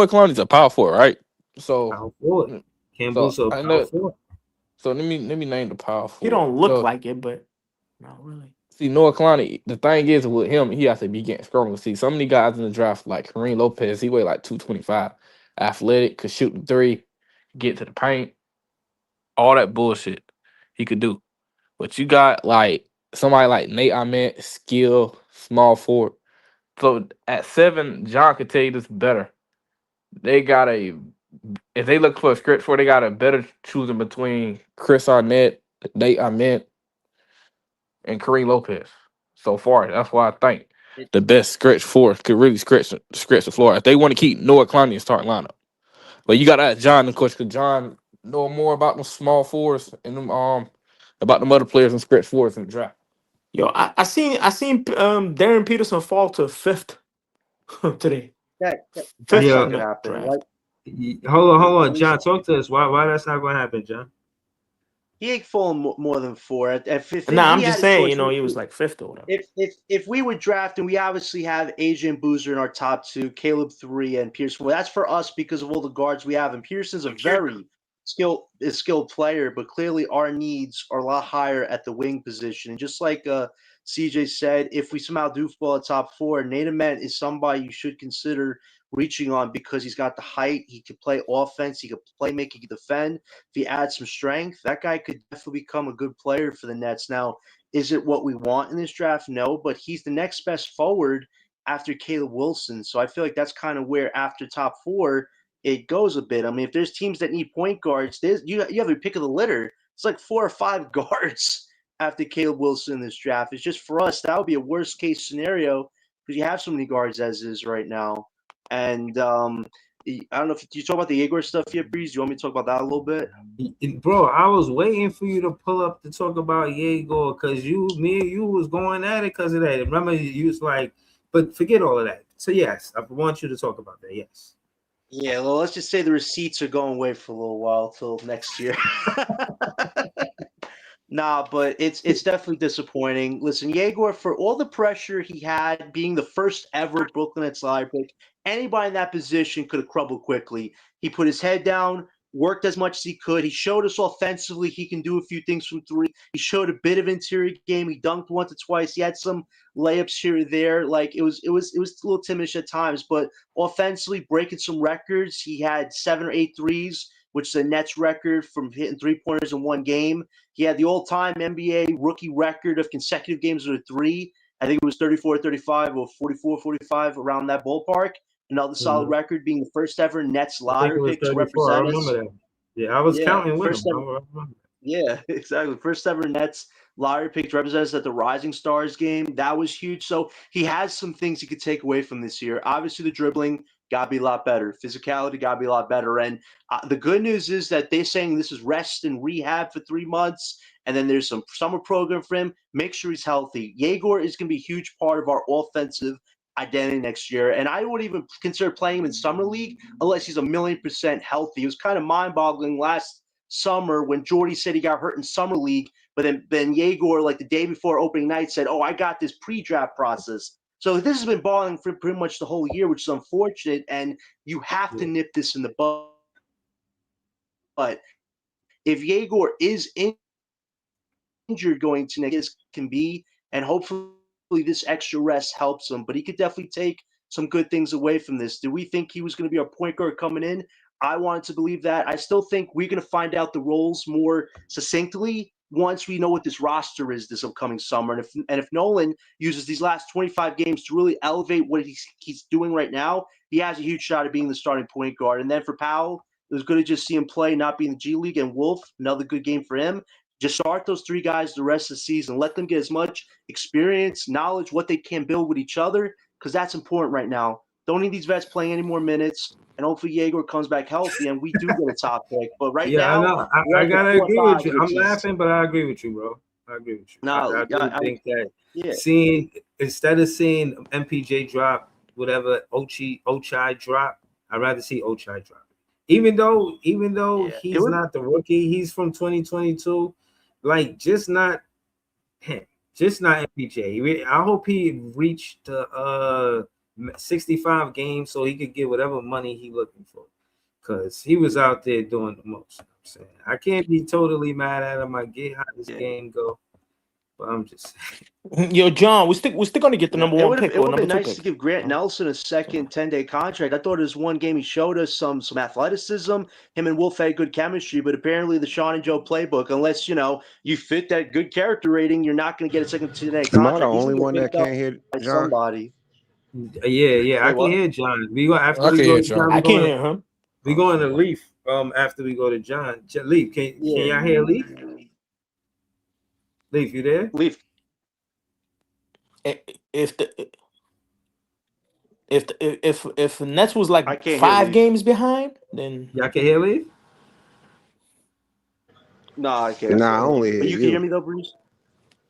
Clowney's a power forward, right? So, Power forward. Cam so Boozer, I power know. forward. So let me name the power He forward. don't look So like it, but not really. see Noah Clowney. The thing is with him, he has to be getting stronger. See, some of the guys in the draft, like Kareem Lopez, he weighed like 225, athletic, could shoot the three, get to the paint, all that bullshit he could do. But you got like somebody like Nate Ahmed, skill, small forward. So at 7, John could tell you this better. They got a if they look for a script for, they got a better choosing between Chris Arnett, Nate Ahmed, and Kareem Lopez. So far, that's why I think It, the best stretch four could really stretch the floor if they want to keep Noah Clowney in starting lineup. But you got to ask John, of course, because John know more about them small fours and them about them other players and stretch fours in the draft. Yo, I seen Darren Peterson fall to fifth today. that Fifth Yeah. in could the happen. Like draft. Hold on, he's John. Talk to us. Why that's not gonna happen, John? he ain't fallen more than four. If Nah, he I'm had just a saying, choice, he was like fifth or whatever. if we were drafting, we obviously have Adrian Boozer in our top two, Caleb 3, and Pearson. Well, that's for us because of all the guards we have. And Pearson's a very skilled player, but clearly our needs are a lot higher at the wing position. And just like CJ said, if we somehow do fall at top four, Nate Ahmed is somebody you should consider reaching on because he's got the height. He can play offense. He can play make. He can defend. If he adds some strength, that guy could definitely become a good player for the Nets. Now, is it what we want in this draft? No, but he's the next best forward after Caleb Wilson. So I feel like that's kind of where after top four it goes a bit. I mean, if there's teams that need point guards, you have a pick of the litter. It's like 4 or 5 guards after Caleb Wilson in this draft. It's just for us that would be a worst case scenario because you have so many guards as is right now. And I don't know if you talk about the Egor stuff yet, Breeze. Do you want me to talk about that a little bit? Bro, I was waiting for you to pull up to talk about Egor because me and you was going at it because of that. Remember, you was like, but forget all of that. So yes, I want you to talk about that. Yes. Yeah, well, let's just say the receipts are going away for a little while till next year. Nah, but it's definitely disappointing. Listen, Yegor, for all the pressure he had being the first ever Brooklyn Nets lottery pick, anybody in that position could have crumbled quickly. He put his head down, worked as much as he could. He showed us offensively he can do a few things from three. He showed a bit of interior game. He dunked once or twice. He had some layups here or there. Like it was a little timish at times, but offensively breaking some records. He had 7 or 8 threes, which is a Nets record from hitting 3-pointers in one game. He had the all-time NBA rookie record of consecutive games with a three. I think it was 34-35 or 44-45 around that ballpark. Another solid record, being the first ever Nets I think it lottery was pick to 34. I represent remember us. that. Yeah, I was Yeah, counting with him. first I ever. remember. Yeah, exactly. First ever Nets lottery pick to represent us at the Rising Stars game. That was huge. So he has some things he could take away from this year. Obviously, the dribbling got to be a lot better. Physicality got to be a lot better. And the good news is that they're saying this is rest and rehab for 3 months. And then there's some summer program for him. Make sure he's healthy. Yegor is going to be a huge part of our offensive identity next year. And I wouldn't even consider playing him in summer league unless he's 1,000,000% healthy. It was kind of mind-boggling last summer when Jordy said he got hurt in summer league, but then Egor, like the day before opening night, said, "Oh, I got this pre-draft process." So this has been balling for pretty much the whole year, which is unfortunate. And you have to nip this in the bud. But if Egor is injured going to next can be, and hopefully this extra rest helps him. But he could definitely take some good things away from this. Do we think he was going to be our point guard coming in? I wanted to believe that. I still think we're going to find out the roles more succinctly once we know what this roster is this upcoming summer. And if Nolan uses these last 25 games to really elevate what he's doing right now, he has a huge shot at being the starting point guard. And then for Powell, it was good to just see him play, not be in the G League. And Wolf, another good game for him. Just start those three guys the rest of the season. Let them get as much experience, knowledge, what they can build with each other, because that's important right now. Don't need these vets playing any more minutes, and hopefully Egor comes back healthy and we do get a top pick. But right Yeah, I now, know. we're I at the gotta agree with 4-5, you. which I'm is laughing, but I agree with you, bro. I agree with you. no, I do think that yeah. seeing instead of seeing MPJ drop whatever Ochai drop, I'd rather see Ochai drop. Even though Yeah. It he's would, not the rookie, he's from 2022. Like just not him, just not MPJ. I hope he reached the 65 games so he could get whatever money he looking for. Cause he was out there doing the most. I'm saying I can't be totally mad at him. I get how this yeah. game go, but I'm just saying. Yo, John, we're still gonna get the Yeah, number it one would have pick it or would have number been two nice to pick. give Grant So, Nelson a second 10-day contract. I thought his one game he showed us some athleticism. Him and Wolf had good chemistry, but apparently the Sean and Joe playbook, unless you fit that good character rating, you're not going to get a second 10-day Am I the contract. He's only going to one get that picked up can't hear by John? somebody. Yeah, I Say can what? hear John. We go after I we can go hear to John. John. I can't hear him. We going to Leaf. After we go to John. Leaf, can Yeah, y'all hear Leaf? Leaf, you there? Leaf. If the if the Nets was like I can't hear 5 games Leaf. behind, then Y'all can hear Leaf? No, I can't. Nah, I only hear But you can hear you. me though, Bruce.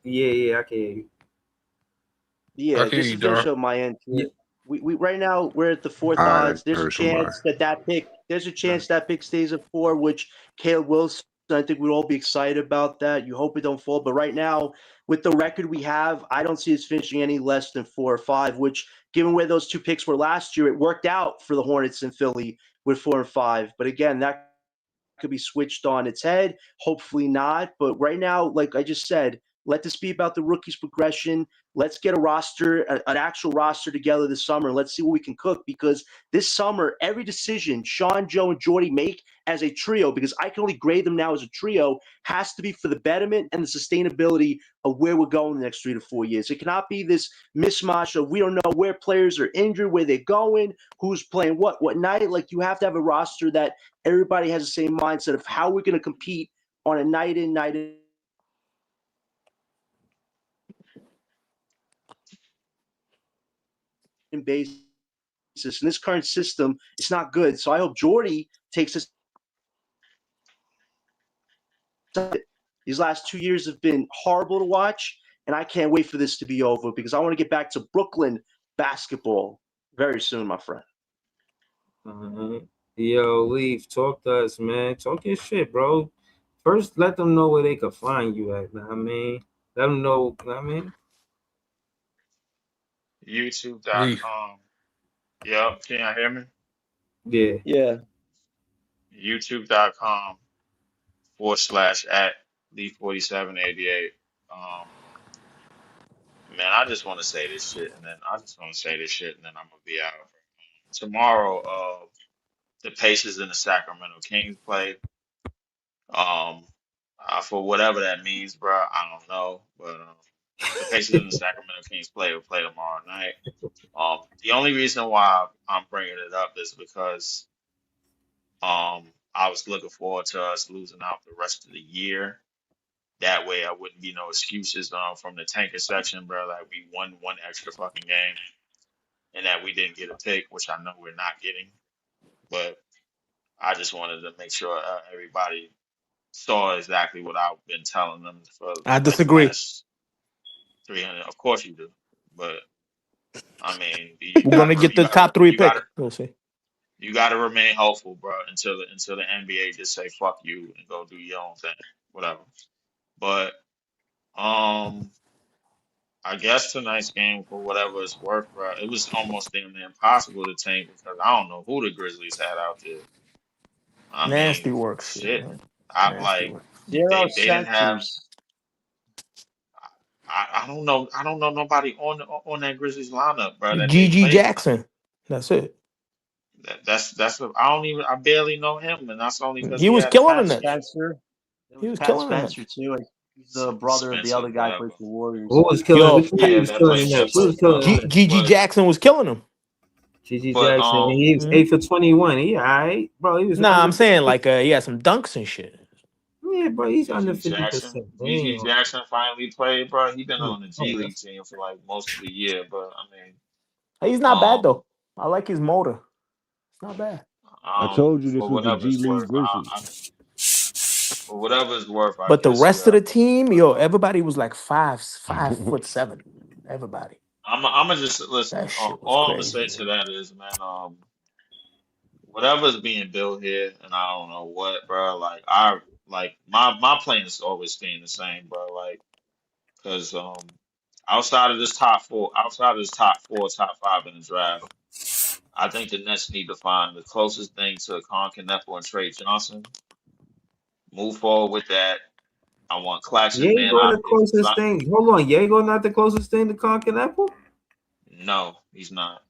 Yeah, I can hear you. I Yeah, can hear just you, to finish John. up my end Yeah, here. We right now we're at the fourth All right, odds. I heard somebody. There's a chance that pick stays at 4, which Caleb Wilson. I think we'd all be excited about that. You hope it don't fall, but right now with the record we have, I don't see us finishing any less than 4 or 5. Which, given where those two picks were last year, it worked out for the Hornets and Philly with 4 and 5. But again, that could be switched on its head. Hopefully not. But right now, like I just said, let this be about the rookie's progression. Let's get a roster, an actual roster together this summer. Let's see what we can cook because this summer, every decision Sean, Joe, and Jordy make as a trio, because I can only grade them now as a trio, has to be for the betterment and the sustainability of where we're going the next 3 to 4 years. It cannot be this mishmash of we don't know where players are injured, where they're going, who's playing what night. Like you have to have a roster that everybody has the same mindset of how we're going to compete on a night in, night in basis. In this current system, it's not good. So I hope Jordy takes this. These last 2 years have been horrible to watch, and I can't wait for this to be over because I want to get back to Brooklyn basketball very soon, my friend. Yo, Leaf, talk to us, man. Talk your shit, bro. First, let them know where they could find you at. Know what I mean, let them know. Know what I mean, Leaf. YouTube.com. Yep, can y'all hear me? yeah. Yeah. YouTube.com/@ Lee4788. Um, man, I just want to say this shit, and then I just want to say this shit, and then I'm gonna be out. Tomorrow, the Pacers and the Sacramento Kings play. Um, for whatever that means, bro, I don't know, but the Pacers and the Sacramento Kings will play tomorrow night. The only reason why I'm bringing it up is because I was looking forward to us losing out the rest of the year. That way, I wouldn't be no excuses from the tanker section, bro. Like we won one extra fucking game, and that we didn't get a pick, which I know we're not getting. But I just wanted to make sure everybody saw exactly what I've been telling them for I like the disagree. last 300. Of course you do, but I mean, you We're gonna got get you the got top three you got to pick. We'll see. you got to remain hopeful, bro, until the NBA just say fuck you and go do your own thing, whatever. But um, I guess tonight's game, for whatever it's worth, bro, it was almost damn near impossible to tank because I don't know who the Grizzlies had out there. I Nasty mean, work shit, shit. man. I Nasty like work. Zero they didn't have. centers. I don't know. I don't know nobody on that Grizzlies lineup, bro, that they GG played tonight. Jackson. That's it. I don't even. I barely know him, and that's only because He he was had a killing the Pat Nets. suspension. Spencer. There He was was Pat killing the Spencer Nets. too. He's the brother of the Spencer, other guy who whatever. plays for the Who Warriors. was killing? Yo, Which one Pat, was killing the That Nets? Who was play, killing the Nets? GG Jackson was killing him. GG but Jackson. He was Mhm. 8 for 21. He all right, bro. He was Nah, under I'm saying 50. like he had some dunks and shit. Yeah, bro. He's under GG 50%. Jackson, GG Damn. Jackson finally played, bro. He been Oh, on the G oh, League that's- team for like most of the year, but I mean, He's not bad um, though. I like his motor. It's not bad. I told you this for was the whatever G it's League worth, Grizzlies. for whatever it's worth, I But the guess rest of yeah. the team, But yo, everybody was like 5'7". Everybody. I'm gonna just listen. That shit was All I'm gonna say crazy. to that is, man, whatever's being built here, and I don't know what, bro. Like my plan is always staying the same, bro. Like, cause outside of this top four, top five in the draft, I think the Nets need to find the closest thing to Kneppel and Trey Johnson. Move forward with that. I want Clax's man Diego out the of here because closest thing. Hold on, Diego not the closest thing to Conking Apple? no, he's not.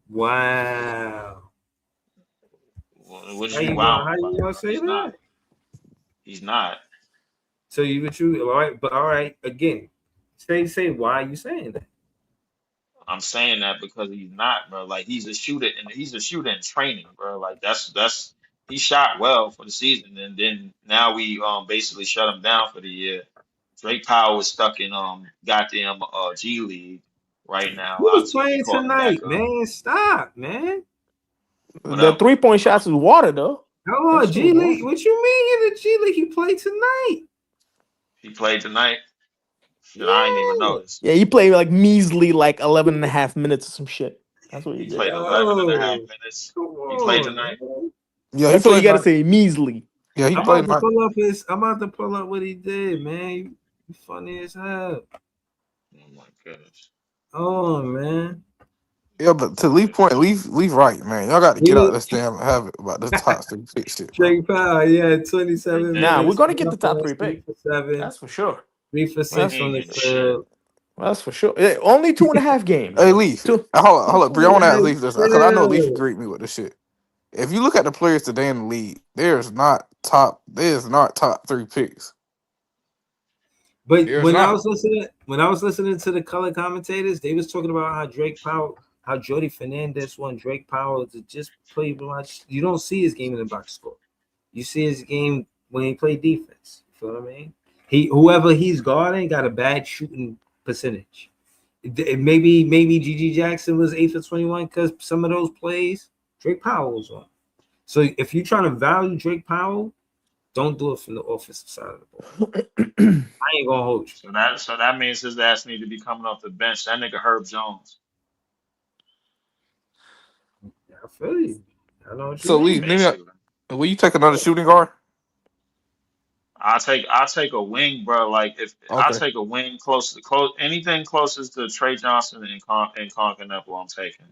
Wow. What you How wowing you about, gonna bro? say that? He's not. So you all right, but all right, again, say why are you saying that? I'm saying that because he's not, bro. Like he's a shooter in training, bro. Like that's he shot well for the season, and then now we basically shut him down for the year. Drake Powell is stuck in goddamn G League right now Who was until we playing call him tonight, back up. man? Stop, man. The Whatever. 3-point shots is water though. Hold That on, shit was G League. water. What you mean in the G League? He played tonight. He played tonight. Shit, I ain't even Yeah. noticed. Yeah, he played like measly like 11 and a half minutes or some shit. That's what he He did. played 11 and a half Yo, minutes. come He played on, tonight. man. Yeah, he That's what you played gotta night. say, measly. Yeah, he I'm played about to night. pull up his. I'm about to pull up what he did, man. You funny as hell. Oh my goodness. Oh man. Yeah, but to Lee's point, Lee's right, man. Y'all got to He get out was this damn habit about this toxic shit, shit, bro. Drake Powell. He had They 27 they Nah, we're minutes, gonna get the 1 top point, three three pick. for seven, That's for sure. 3 for 6 he That's ain't from the getting shit. field. that's for sure. Only 2.5 games, Hey, man. Leaf, Two. hold up, Bree. I want to ask Man, Leaf this because I know Leaf chill. agreed with me with this shit. If you look at the players today in the league, there's not top three picks. But There's not. when I was listening to the color commentators, they was talking about how Drake Powell, how Jody Fernandez won Drake Powell to just play much. You don't see his game in the box score. You see his game when he played defense. You feel what I mean? Whoever he's guarding got a bad shooting percentage. Maybe GG Jackson was 8 for 21 because some of those plays Drake Powell was on. So if you're trying to value Drake Powell, don't do it from the offensive side of the ball. I ain't gonna hold you. So that means his ass need to be coming off the bench. That nigga Herb Jones. I feel you. I know what you So Leaf, mean. Basically. will you take another shooting guard? I'll take a wing, bro. Like if I'll Okay. take a wing close anything closest to Trey Johnson and Concaneppo, I'm taking.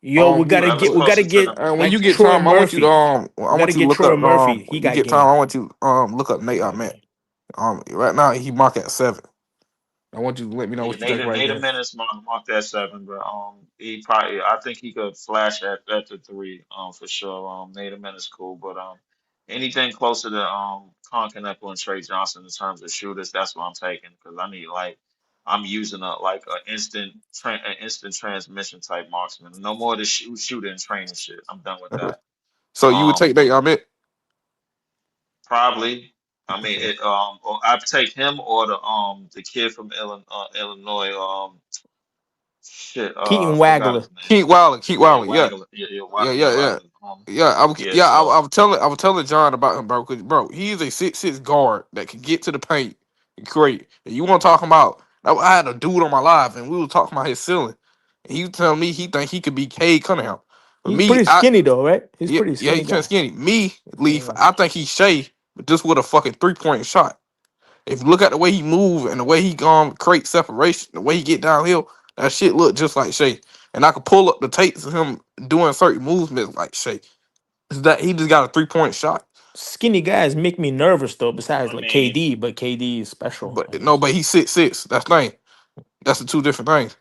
Yo, we gotta You Whoever's get we gotta closer to get them, I'm when like you taking. get Troy time, Murphy. I We gotta want you to get look Troy up Murphy. He when you got get time, game. I want you look up He Nate got Ahmed. game. Right now he marked at 7. I want you to let me know Yeah, what you think right Nate here. Menace marked that 7, but he probably I think he could flash at the 3, for sure. Nate Menace cool, but anything closer to Concanepo and Trey Johnson in terms of shooters, that's what I'm taking because I need like I'm using an instant transmission type marksman. No more of the shooter and training shit. I'm done with Okay. that. So you would Um, take Nate Ahmed? Probably. I mean, Okay. or I'd take him or the kid from Illinois. Shit. I Keaton forgot his Wagler. name. Keith Yeah, Wiley, yeah. Wagler. Yeah, Yeah, yeah, yeah, yeah. Wagler. Yeah, Yeah. So I was telling John about him, bro. Because bro, he's a 6'6" guard that can get to the paint and create. And you want to talk about? I had a dude on my live, and we were talking about his ceiling. He was telling me he think he could be Cade Cunningham. But He's me, pretty skinny though, right? He's yeah, pretty yeah, skinny he kind guy. of skinny. Me, Leaf, Yeah. I think he's Shea, but just with a fucking 3-point shot. If you look at the way he move and the way he create separation, the way he get downhill, that shit look just like Shea. And I could pull up the tapes of him doing certain movements like Shea. It's that he just got a 3-point shot. Skinny guys make me nervous though. Besides I like mean, KD, but KD is special, I But no, guess. but he's 6'6". That's the thing. That's the two different things.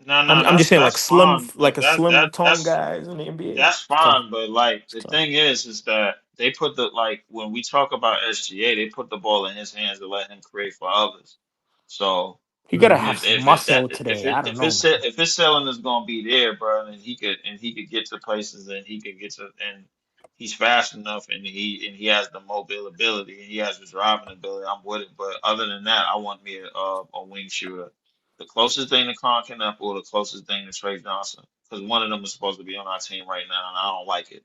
no, I'm just saying like that's slim, fine, but like a slim tone guys in the NBA. that's It's tough. fine. But like It's the tough. thing is that they put the like when we talk about SGA, they put the ball in his hands to let him create for others. So You gotta Mhm. have some muscle today. I don't know, man. if his ceiling is gonna be there, bro, and he could get to places and he could get to and he's fast enough and he has the mobile ability and he has the driving ability. I'm with it, but other than that, I want me a wing shooter, the closest thing to Con Knapp or the closest thing to Trey Johnson, because one of them is supposed to be on our team right now, and I don't like it.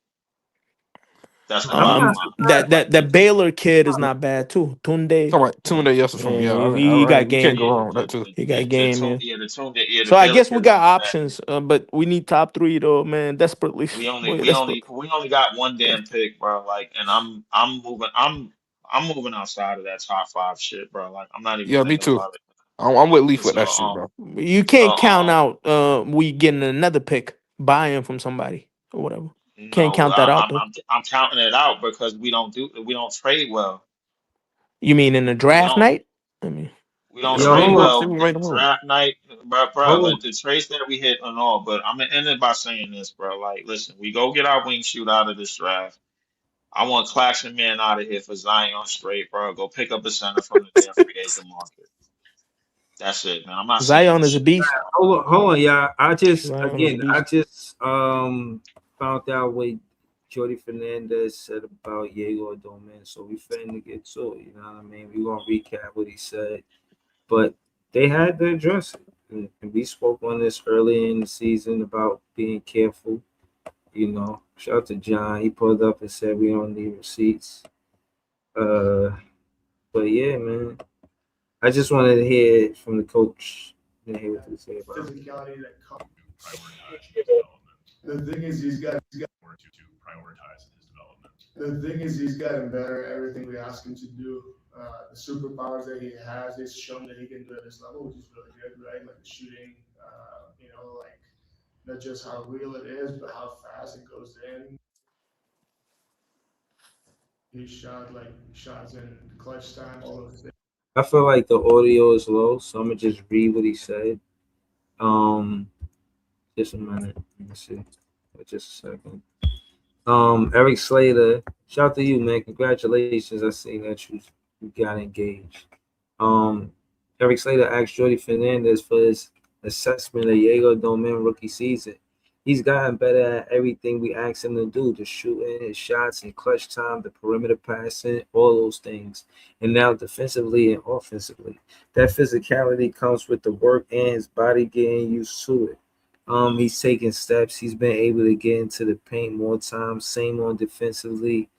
That's the I'm bottom not. Um, line. that Like that that Baylor kid is not bad too. Tunde, Talking about Tunde Yester from yeah, yeah, he got you can't game. go wrong with that too. He got game. Yeah. The So I Baylor guess we kid is got not bad. options, but we need top three though, man. Desperately, boy, desperate. We only got one damn pick, bro. Like, and I'm moving outside of that top five shit, bro. Like, I'm not even Yeah, me thinking too. about it. I'm with Leaf with So that shit, bro. You so can't count out we getting another pick, buying from somebody or whatever. Can't no, count that out though. I'm counting it out because we don't trade well. You mean in the We draft don't night? I mean, we don't Yeah, Yo, make the trade hold on, move. See well if we make in the move. draft night, bro. hold on. The trades that we hit and all, but I'm gonna end it by saying this, bro. Like, listen, we go get our wing shoot out of this draft. I want Claxton Man out of here for Zion straight, bro. Go pick up a center from the damn free agent market. That's it, man. I'm not saying no Zion is a shit. beast. Hold on, y'all. Zion is a I beast. just found out what Jordy Fernandez said about Egor Doman. So we finna get to it. You know what I mean? We gonna recap what he said, but they had to address it. And we spoke on this early in the season about being careful. You know, shout out to John. He pulled up and said we don't need receipts. Uh, but yeah, man. I just wanted to hear it from the coach and hear what he say about it. Physicality that comes. The thing is, he's got to prioritize his development. The thing is, he's gotten better at everything we ask him to do. The superpowers that he has, he's shown that he can do at this level, which is really good, right? Like the shooting, like not just how real it is, but how fast it goes in. He shot like shots in clutch time, all those things. I feel like the audio is low, so I'm gonna just read what he said. Um, just a minute. Let me see. Just a second. Eric Slater, shout out to you, man. Congratulations. I see that you got engaged. Um, Eric Slater asked Jordy Fernandez for his assessment of Diego Domen rookie season. He's gotten better at everything we asked him to do, the shooting, his shots, and clutch time, the perimeter passing, all those things. And now defensively and offensively. That physicality comes with the work and his body getting used to it. He's taking steps. He's been able to get into the paint more times. Same on defensively,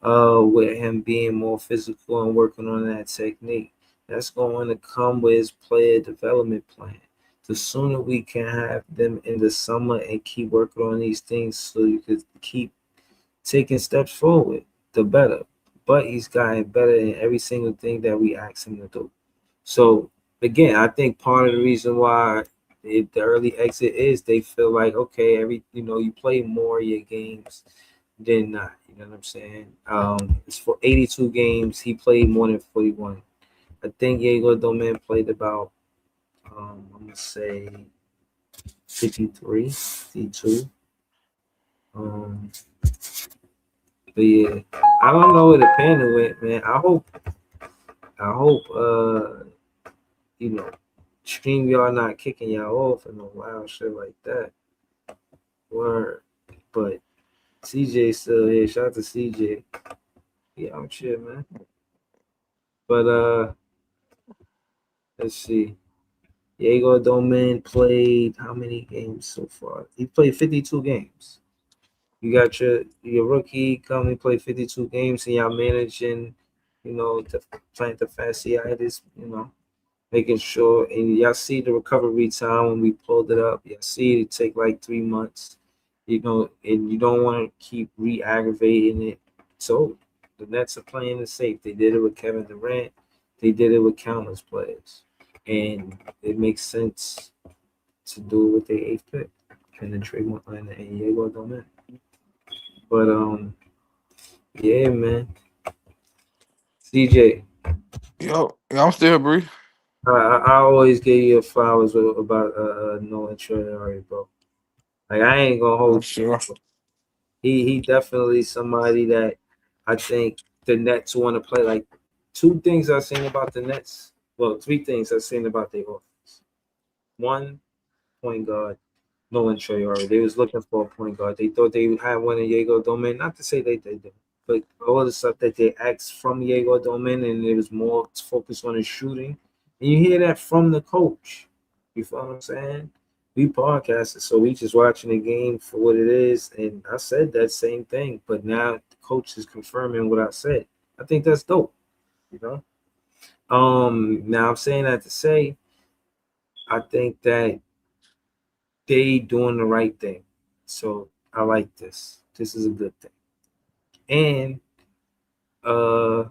with him being more physical and working on that technique. That's going to come with his player development plan. The sooner we can have them in the summer and keep working on these things so you could keep taking steps forward, the better. But he's gotten better in every single thing that we ask him to do. So again, I think part of the reason why the early exit is they feel like okay, you play more of your games than not. You know what I'm saying? It's for 82 games. He played more than 41. I think Diego Domen played about I'm gonna say 53, 52. Um, but yeah, I don't know where the panel went, man. I hope you know stream y'all not kicking y'all off and no wild shit like that. Word. But CJ still here. Shout out to CJ. Yeah, I'm chill, man. But let's see. Diego Domen played how many games so far? He played 52 games. You got your rookie coming play 52 games and y'all managing, the playing the fasciitis, making sure. And y'all see the recovery time when we pulled it up. Y'all see it take like 3 months, and you don't want to keep re-aggravating it. So the Nets are playing it safe. They did it with Kevin Durant. They did it with countless players, and it makes sense to do it with their eighth pick and then trade one and Egor Domin. But yeah, man. CJ, Yeah, I'm still here, Bree. I always give you flowers about Nolan Troy, bro. Like I ain't gonna I'm hold sure. you. He definitely somebody that I think the Nets want to play. Like two things I've seen about the Nets. Well, three things I've seen about their offense. One, point guard. Nolan Troy. They was looking for a point guard. They thought they had one in Diego Domin. Not to say they did, but all the stuff that they asked from Diego Domin, and it was more focused on his shooting. And you hear that from the coach. You feel what I'm saying? We podcasted, so we just watching the game for what it is. And I said that same thing, but now the coach is confirming what I said. I think that's dope. You know. Now I'm saying that to say, I think that they doing the right thing. So I like this. This is a good thing. And uh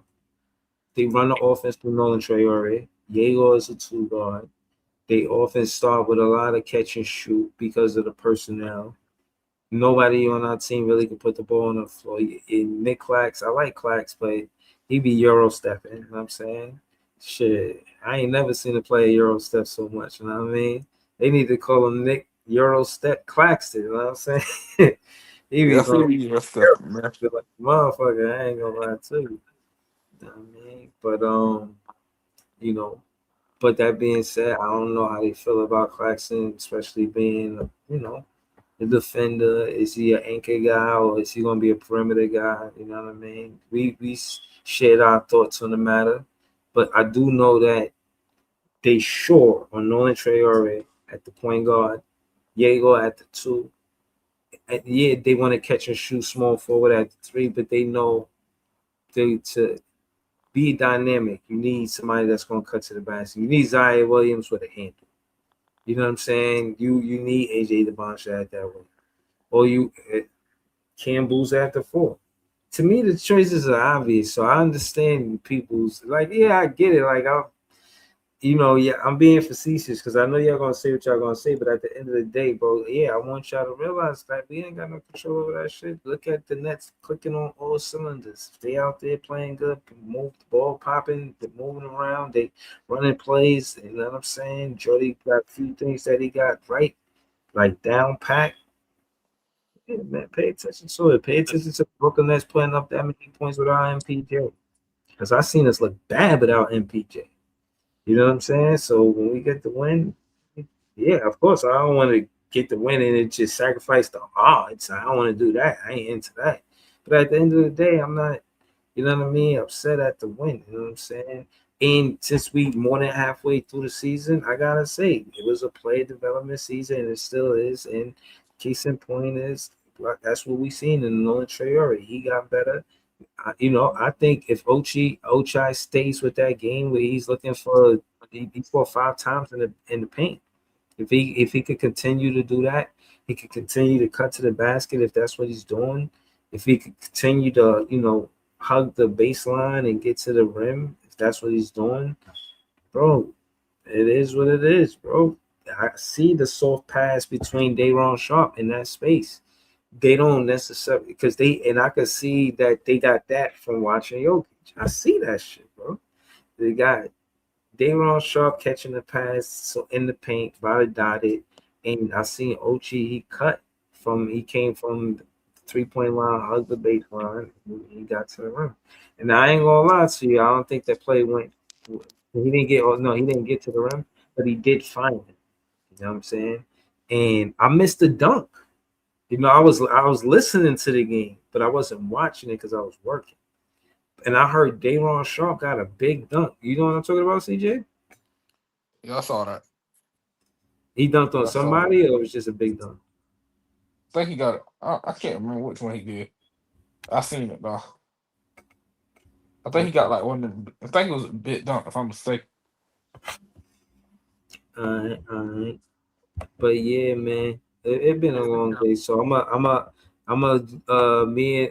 they run the offense through Nolan Traore. Diego is a two guard. They often start with a lot of catch and shoot because of the personnel. Nobody on our team really can put the ball on the floor. In Nick Clax, I like Clax, but he be Euro stepping. You know what I'm saying? Shit, I ain't never seen a player Euro step so much. You know what I mean? They need to call him Nick Euro step Claxton. You know what I'm saying? he Yeah, be I feel going you. Your stuff, man. like motherfucker. I ain't gonna lie to you. You know what I mean? But you know, but that being said, I don't know how they feel about Claxton, especially being, a defender. Is he an anchor guy or is he going to be a perimeter guy? You know what I mean? We shared our thoughts on the matter, but I do know that they sure on Nolan Traore at the point guard, Diego at the two. And yeah, they want to catch and shoot small forward at the three, but they know to be dynamic, you need somebody that's going to cut to the basket. You need Zion Williams with a handle. You know what I'm saying? You need AJ DeBoncha at that way, or you Campbell's at the four. To me, the choices are obvious, so I understand people's like. Yeah, I get it. Like yeah, I'm being facetious because I know y'all gonna say what y'all gonna say, but at the end of the day, bro, yeah, I want y'all to realize that we ain't got no control over that shit. Look at the Nets clicking on all cylinders. If they out there playing good, move the ball popping, they're moving around, they running plays. You know what I'm saying? Jody got a few things that he got right, like down pat. Yeah, man, pay attention to it. Pay attention to Brooklyn Nets putting up that many points without MPJ. Because I seen us look bad without MPJ. You know what I'm saying? So when we get the win, yeah, of course, I don't want to get the win and it just sacrifice the odds. I don't want to do that. I ain't into that. But at the end of the day, I'm not, you know what I mean, upset at the win. You know what I'm saying? And since we more than halfway through the season, I gotta say it was a player development season, and it still is. And case in point is that's what we seen in Nolan Traore. He got better. I think if Ochai stays with that game where he's looking for he scored 5 times in the paint. If he could continue to do that, he could continue to cut to the basket if that's what he's doing. If he could continue to hug the baseline and get to the rim, if that's what he's doing, bro, it is what it is, bro. I see the soft pass between Dayron Sharp in that space. They don't necessarily because I could see that they got that from watching Jokic. I see that shit, bro. They got Dayron Sharp catching the pass so in the paint, body dotted, and I seen Ochi. He came from the 3-point line, hugged the baseline, and he got to the rim. And I ain't gonna lie to you, I don't think that play went. He didn't get. Oh no, he didn't get to the rim, but he did find it. You know what I'm saying? And I missed the dunk. I was listening to the game, but I wasn't watching it because I was working. And I heard Dayron Sharp got a big dunk. You know what I'm talking about, CJ? Yeah, I saw that. He dunked on Yeah, I saw that. somebody, or it was just a big dunk. I think he got it. I can't remember which one he did. I seen it though. I think he got Okay. like one. I think it was a bit dunk, if I'm mistaken. Alright. But yeah, man, it been a long day. So me and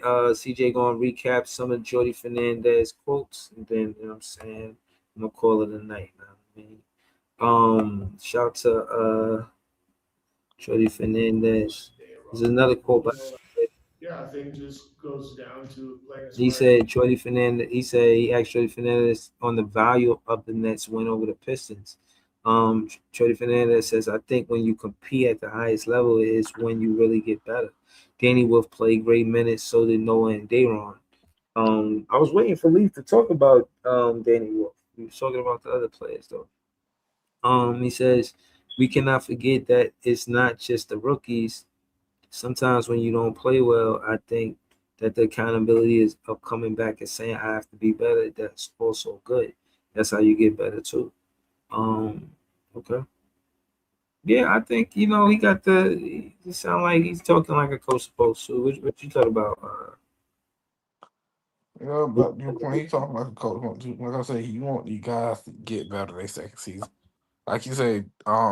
CJ gonna recap some of Jordy Fernandez quotes, and then you know what I'm saying I'm gonna call it a night. You know what I mean? Shout to Jordy Fernandez. There's another quote by Yeah, I think it just goes down to playing he smart. said Jordy Fernandez. He said he asked Jordy Fernandez on the value of the Nets win over the Pistons. Jordy Fernandez says, "I think when you compete at the highest level is when you really get better." Danny Wolf played great minutes, so did Noah and Dayron. I was waiting for Leaf to talk about Danny Wolf. He was talking about the other players though. He says we cannot forget that it's not just the rookies. Sometimes when you don't play well, I think that the accountability is of coming back and saying I have to be better. That's also good. That's how you get better too. Um, okay. Yeah, I think he got the. He sound like he's talking like a coach supposed to. What you talk about? Yeah, but your point, he talking like a coach. Like I say, he want these guys to get better their second season. Like you said,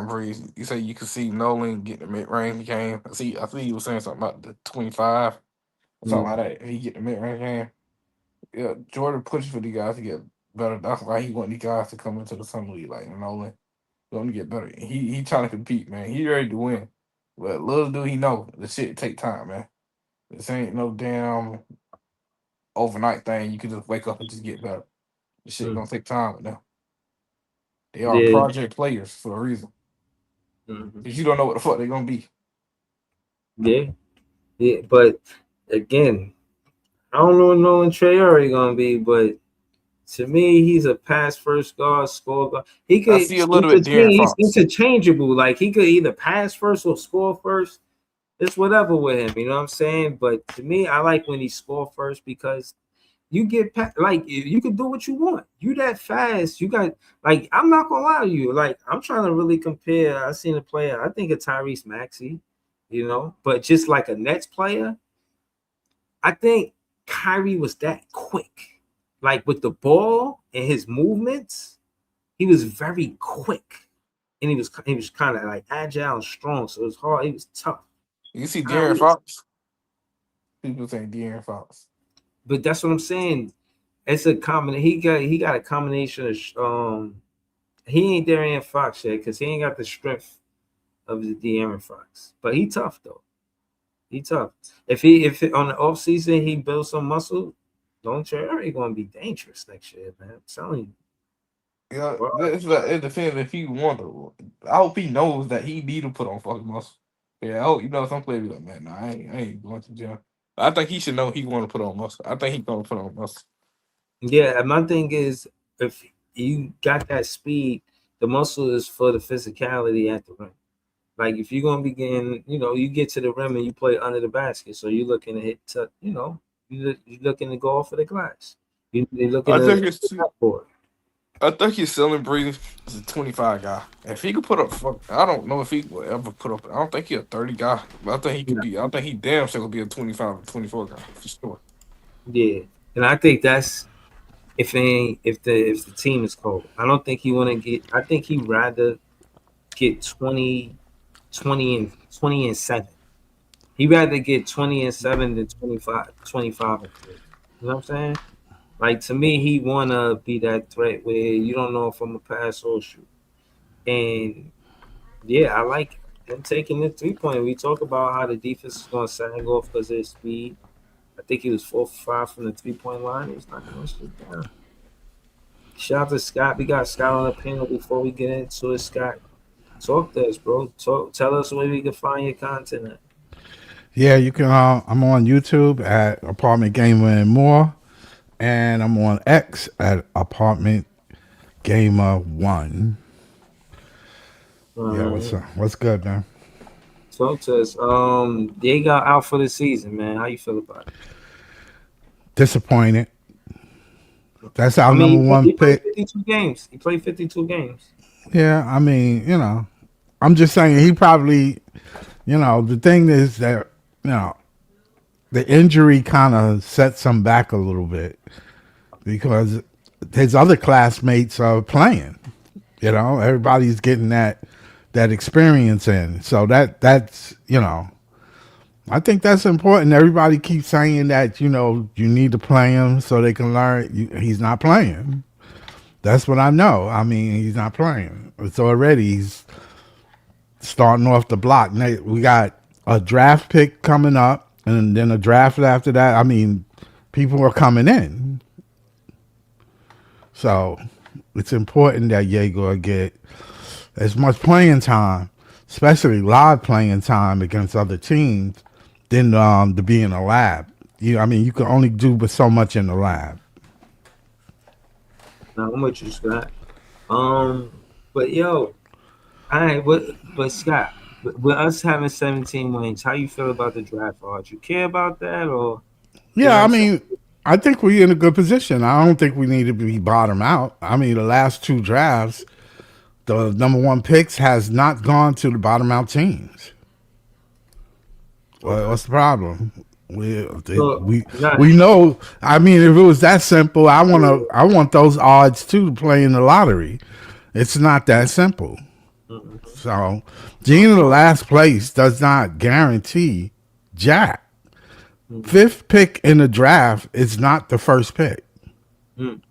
Breeze, you say you could see Nolan get the mid range game. I think he was saying something about the 25 or something like that. If he get the mid range game, yeah, Jordan pushes for these guys to get better. That's why he want these guys to come into the summer league like Nolan. Want to get better. He trying to compete, man. He ready to win. But little do he know, the shit take time, man. This ain't no damn overnight thing. You can just wake up and just get better. This shit Mm. gonna take time with them. They are Yeah. project players for a reason. Mhm. Cause you don't know what the fuck they gonna be. Yeah. Yeah. But again, I don't know what Nolan Traore gonna be, but to me, he's a pass first guard, score guard. He I could see a little bit De'Aaron he's Fox. interchangeable. Like he could either pass first or score first. It's whatever with him, you know what I'm saying? But to me, I like when he score first because you get like you can do what you want. You that fast. You got like I'm not gonna lie to you. Like I'm trying to really compare. I seen a player. I think of Tyrese Maxey, but just like a Nets player, I think Kyrie was that quick. Like with the ball and his movements, he was very quick. And he was kind of like agile and strong. So it was hard. He was tough. You see De'Aaron Kyrie, Fox? People saying De'Aaron Fox. but that's what I'm saying. It's a combination. He got a combination of he ain't Darian Fox yet because he ain't got the strength of the De'Aaron Fox. But he tough though. He tough. If on the off season he builds some muscle, don't Cherry gonna be dangerous next year, man. I'm telling you. Yeah, Bro. it depends if he want to. I hope he knows that he need to put on fucking muscle. Yeah, I hope some players be like, man, nah, I ain't going to gym. I think he should know he want to put on muscle. I think he gonna put on muscle. Yeah, and my thing is if you got that speed, the muscle is for the physicality at the rim. Like if you're gonna be getting, you get to the rim and you play under the basket, so you're looking to hit, you're looking to go off of the glass. You're looking I to think it's backboard. I think he's selling Breeze as a 25 guy. If he could put up, I don't know if he will ever put up. I don't think he's a 30 guy, but I think he could be. I think he damn sure could be a 25 or 24 guy for sure. Yeah, and I think that's if the team is cold. I don't think he want to get. I think he rather get 20 and 7. He rather get 20 and 7 than 25 and 3. You know what I'm saying? Like to me, he wanna be that threat where you don't know if I'm a pass or shoot. And yeah, I like him taking the 3 point. We talk about how the defense is gonna sag off because of his speed. I think he was 4 for 5 from the 3 point line. He's knocking that shit down. Shout out to Scott. We got Scott on the panel before we get into it. Scott, talk to us, bro. Tell us where we can find your content at. Yeah, you can. I'm on YouTube at Apartment Gamer and More, and I'm on X at Apartment Gamer One. Yeah, All right. what's good, man? Talk to us. They got out for the season, man. How you feel about it? Disappointed. That's I our mean, number one he played pick. 52 games. He played 52 games. Yeah, I mean, I'm just saying he probably, the thing is that you know the injury kind of sets him back a little bit because his other classmates are playing. Everybody's getting that experience in. So that's I think that's important. Everybody keeps saying that you need to play him so they can learn. He's not playing. That's what I know. I mean, he's not playing. It's already he's starting off the block. We got a draft pick coming up, and then a draft after that. I mean, people are coming in, so it's important that Egor get as much playing time, especially live playing time against other teams, than to be in a lab. I mean, you can only do but so much in the lab. Now, how much you, Scott? But yo, I but Scott, with us having 17 wins, how you feel about the draft odds? You care about that, or you know Yeah, what I I'm saying? mean, I think we're in a good position. I don't think we need to be bottom out. I mean, the last two drafts, the number one picks has not gone to the bottom out teams. Okay. What's the problem? We So we not we know. I mean, if it was that simple, I want those odds too to play in the lottery. It's not that simple. mm-hmm. So, being in the last place does not guarantee jack. Mm-hmm. Fifth pick in the draft is not the first pick. Mm.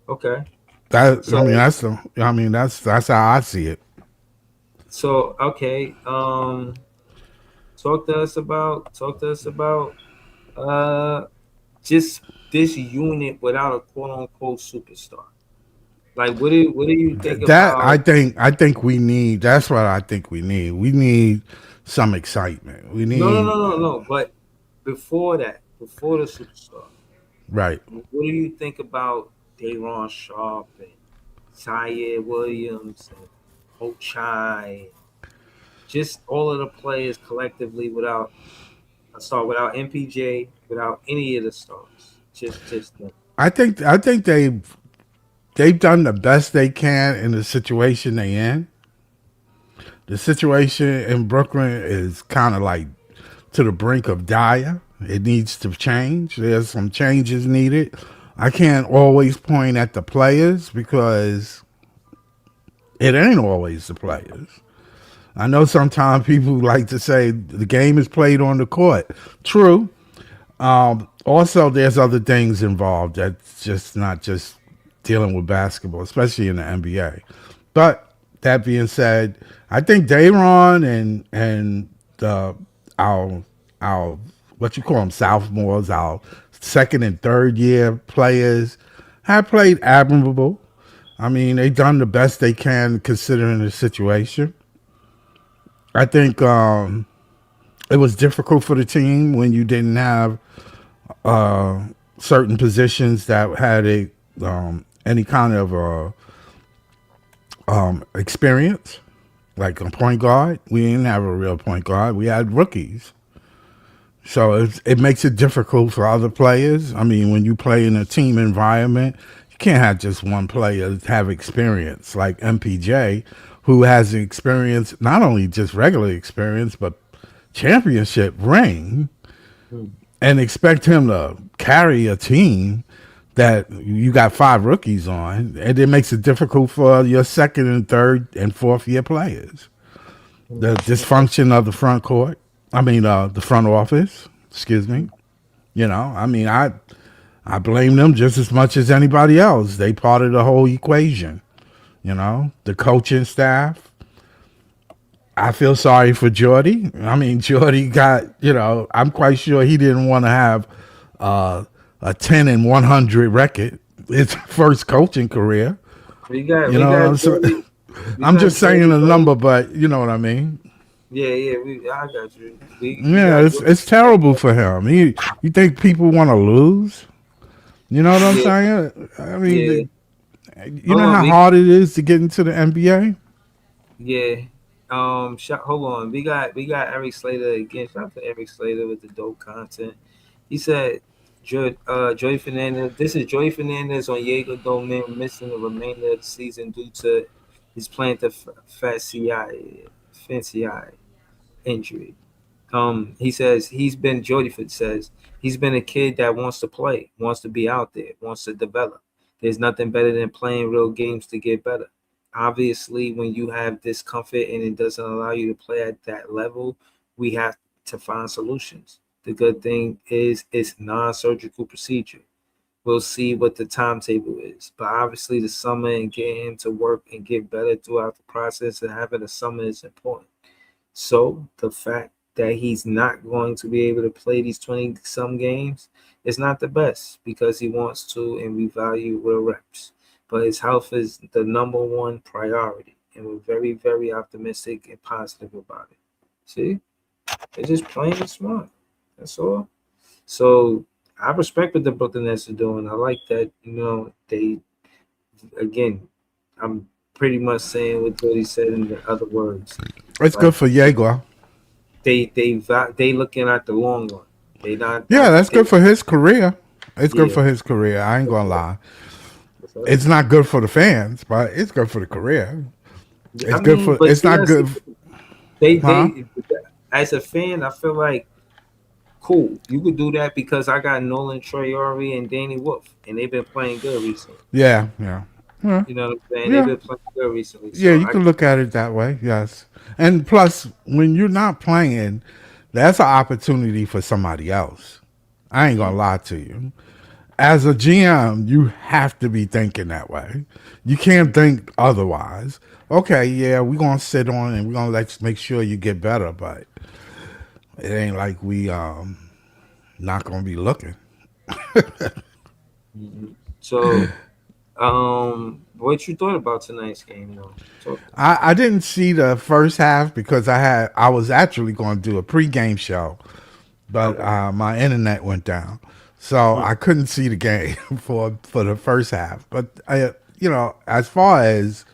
Okay. That I mean, So that's how I see it. okay. Talk to us about uh just this unit without a quote unquote superstar. Like what do you think That about I think we need. That's what I think we need. We need some excitement. We no no no need no no but before that, before the superstar, right. what do you think about Dayron Sharp and Zaire Williams and Ochai, just all of the players collectively without a star, without MPJ, without any of the stars, just them. I think they've done the best they can in the situation they in. The situation in Brooklyn is kind of like to the brink of dire. It needs to change. There's some changes needed. I can't always point at the players because it ain't always the players. I know sometimes people like to say the game is played on the court. True. Also, there's other things involved that's just not just dealing with basketball, especially in the NBA. But that being said, I think Dayron and the our our what you call them sophomores, our second and third year players have played admirable. I mean, they done the best they can considering the situation. I think it was difficult for the team when you didn't have certain positions that had any kind of experience, like a point guard. We didn't have a real point guard. We had rookies. So it makes it difficult for other players. I mean, when you play in a team environment, you can't have just one player have experience like MPJ, who has experience, not only just regular experience, but championship ring, Hmm. and expect him to carry a team that you got five rookies on, and it makes it difficult for your second and third and fourth year players. The Okay. dysfunction of the front court, I mean, the front office, excuse me. I mean, I blame them just as much as anybody else. They part of the whole equation. The coaching staff. I feel sorry for Jordy. I mean, Jordy got, I'm quite sure he didn't want to have a 10 and 100 record his first coaching career. We got You we know, got I'm so, Jody. We I'm got just saying Jody a Gold. number, but you know what I mean. Yeah, yeah. I got you. We Yeah, got Jody. it's terrible for him. You think people want to lose? You know what I'm Yeah, saying? I mean, yeah. you Hold know on, how hard it is to get into the NBA. yeah. Hold on. We got Eric Slater again. Shout out to Eric Slater with the dope content. He said, Joey Fernandez. This is Joey Fernandez on Jaeger Domingue missing the remainder of the season due to his plantar fasciitis injury. He says Jody Ford says he's been a kid that wants to play, wants to be out there, wants to develop. There's nothing better than playing real games to get better. Obviously, when you have discomfort and it doesn't allow you to play at that level, we have to find solutions. The good thing is it's non-surgical procedure. We'll see what the timetable is. But obviously, the summer and getting him to work and get better throughout the process and having a summer is important. So the fact that he's not going to be able to play these 20 some games is not the best because he wants to, and we value real reps. But his health is the number one priority, and we're very, very optimistic and positive about it. See, they're just playing it smart. That's all. So I respect what the Brooklyn Nets are doing. I like that. They again. I'm pretty much saying what he said in the other words. It's Like good for Yegor. they looking at the long run. They not Yeah, that's good for his career. It's good yeah. for his career. I ain't gonna lie. What's up? It's not good for the fans, but it's good for the career. I It's good mean, for. but It's see, not that's good, huh? they as a fan, I feel like cool. You could do that because I got Nolan Traore and Danny Wolf, and they've been playing good recently. Yeah, yeah, yeah, You know what I'm saying? They've yeah. been playing good recently, Yeah, so you I can look at it that way. Yes, and plus, when you're not playing, that's an opportunity for somebody else. I ain't gonna lie to you. As a GM, you have to be thinking that way. You can't think otherwise. Okay, yeah, we're gonna sit on and we're gonna let make sure you get better, but it ain't like we not gonna be looking. so what you thought about tonight's game though? Talk to me. I didn't see the first half because I was actually going to do a pregame show, but Okay. my internet went down, so Mm, I couldn't see the game for the first half. But as far as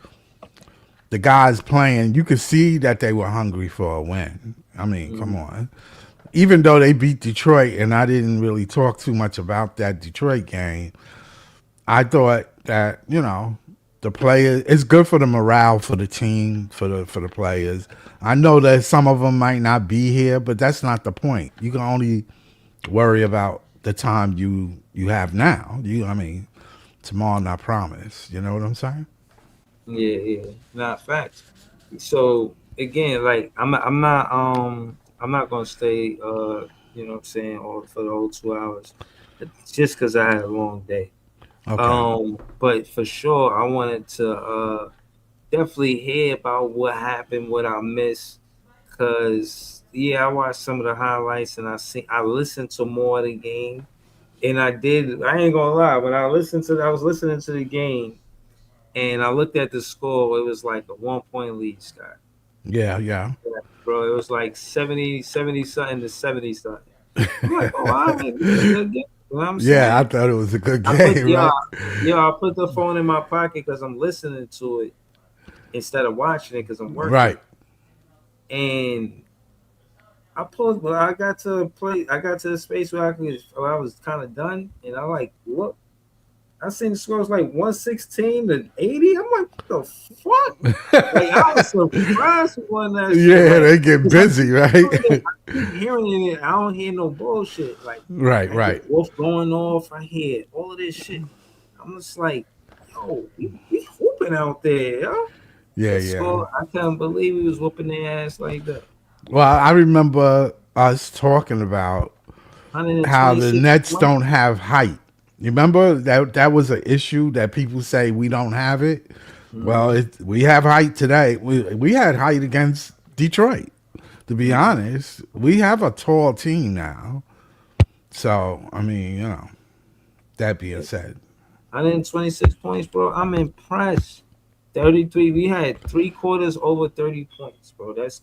the guys playing, you could see that they were hungry for a win. I mean, come mm, on. Even though they beat Detroit, and I didn't really talk too much about that Detroit game, I thought that the players, it's good for the morale for the team, for the players. I know that some of them might not be here, but that's not the point. You can only worry about the time you have now. I mean, tomorrow not promised. You know what I'm saying? yeah, yeah. Not facts. So again, like I'm not gonna stay you know what I'm saying all for the whole 2 hours. It's just because I had a long day. Okay. But for sure I wanted to definitely hear about what happened, what I missed. Cause yeah, I watched some of the highlights and I listened to more of the game. And I ain't gonna lie, when I was listening to the game and I looked at the score, it was like a 1 point lead, Scott. Yeah, yeah. Bro, it was like 70 something to 70 something. I'm like, oh, all right, this is a good game. You know what I'm Yeah, I saying? thought it was a good I put game, right? I put the phone in my pocket because I'm listening to it instead of watching it because I'm working. Right. And I pulled, well, I got to play. I got to the space where I was kind of done, and I like look. I seen the score was like 116 to 80. I'm like, what the fuck? Like I was surprised with one that shit. Yeah, Like, they get 'cause I busy, keep right? hearing it, I keep hearing it. I don't hear no bullshit. Like Right, I hear right. Wolf going off. I hear all of this shit. I'm just like, yo, we hooping out there, yo. Yeah, The yeah. score, I can't believe we was whooping their ass like that. Well, I remember us talking about how the 126 Nets points. don't have height. You remember that was an issue that people say we don't have it. Well, Mhm. we have height today. We had height against Detroit. To be Mhm. honest, we have a tall team now. So I mean, that being Yeah. said, 126 points, bro. I'm impressed. 33. We had 3 quarters over 30 points, bro. That's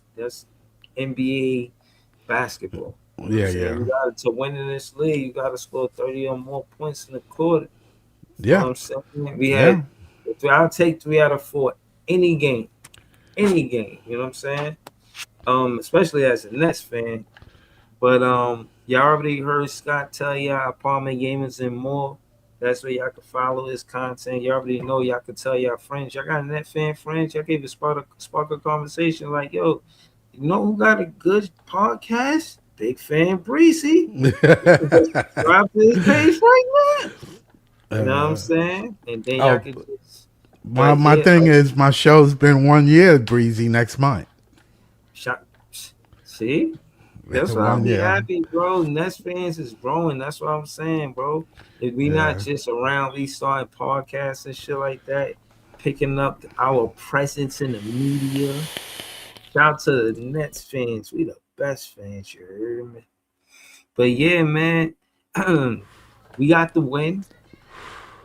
NBA basketball. You know what I'm yeah, saying? yeah, You got to win in this league, you got to score 30 or more points in the quarter. You know yeah, what I'm saying? We yeah, had, I'll take 3 out of 4 any game, any game. You know what I'm saying? Especially as a Nets fan. But y'all already heard Scott tell y'all apartment gamers and more. That's where y'all can follow his content. You already know y'all can tell y'all friends. Y'all got net fan friends. Y'all can even spark a conversation like, yo, you know who got a good podcast? Big fan Breezy. You can just subscribe to his page right now. You know what I'm saying? And then y'all Oh, could just, my but my yeah, thing is my show's been 1 year, Breezy, next month. shot. See, that's why I'll One be year. happy, bro. Nets fans is growing. That's what I'm saying, bro. If we not Yeah. just around, we starting podcasts and shit like that, picking up our presence in the media. Shout out to the Nets fans. We the best fans, you heard me? But yeah, man, we got the win,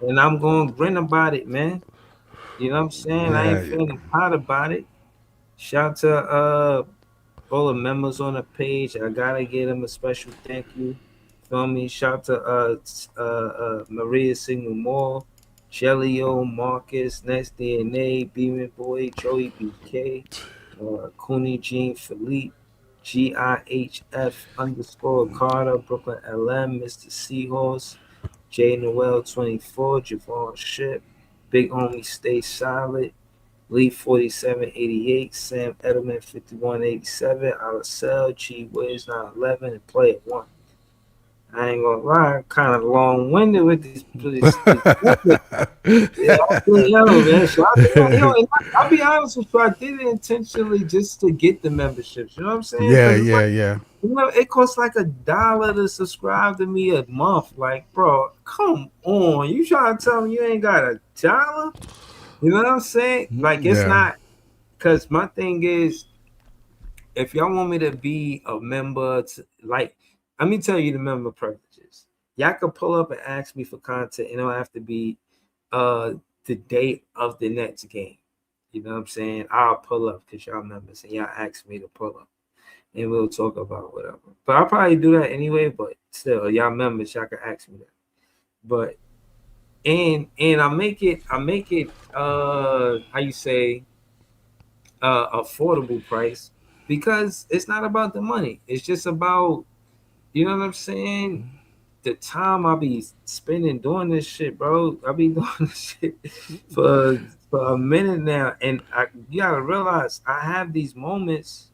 and I'm going to grin about it, man. You know what I'm saying? I ain't Yeah. feeling proud about it. Shout out to all the members on the page. I gotta give them a special thank you. Feel me? Shout to Maria Signal Moore, Jelio, Marcus, Next DNA, Beeman Boy, Joey BK, Cooney Jean Philippe, GIHF _ Carter, Brooklyn LM, Mr. Seahorse, J Noel 24, Javon Ship, Big Homie Stay Solid, Lee 4788, Sam Edelman 5187, Alasel, G Wiz 911, and Play at One. I ain't gonna lie, I'm kind of long winded with this method. Yeah, I did, yo, man. So I'll be honest with you, I did it intentionally just to get the memberships. You know what I'm saying? Yeah, Because it's yeah, like, yeah. it costs like $1 to subscribe to me a month. Like, bro, come on. You trying to tell me you ain't got $1? You know what I'm saying? Like, it's Yeah. not. Because my thing is, if y'all want me to be a member, like, let me tell you the member privileges. Y'all can pull up and ask me for content. It don't have to be uh the date of the next game. You know what I'm saying? I'll pull up because y'all members and y'all ask me to pull up. And we'll talk about whatever. But I'll probably do that anyway. But still, y'all members, y'all can ask me that. But and I make it how you say affordable price because it's not about the money. It's just about, you know what I'm saying? The time I'll be spending doing this shit, bro. I'll be doing this shit for a minute now. And you gotta realize I have these moments.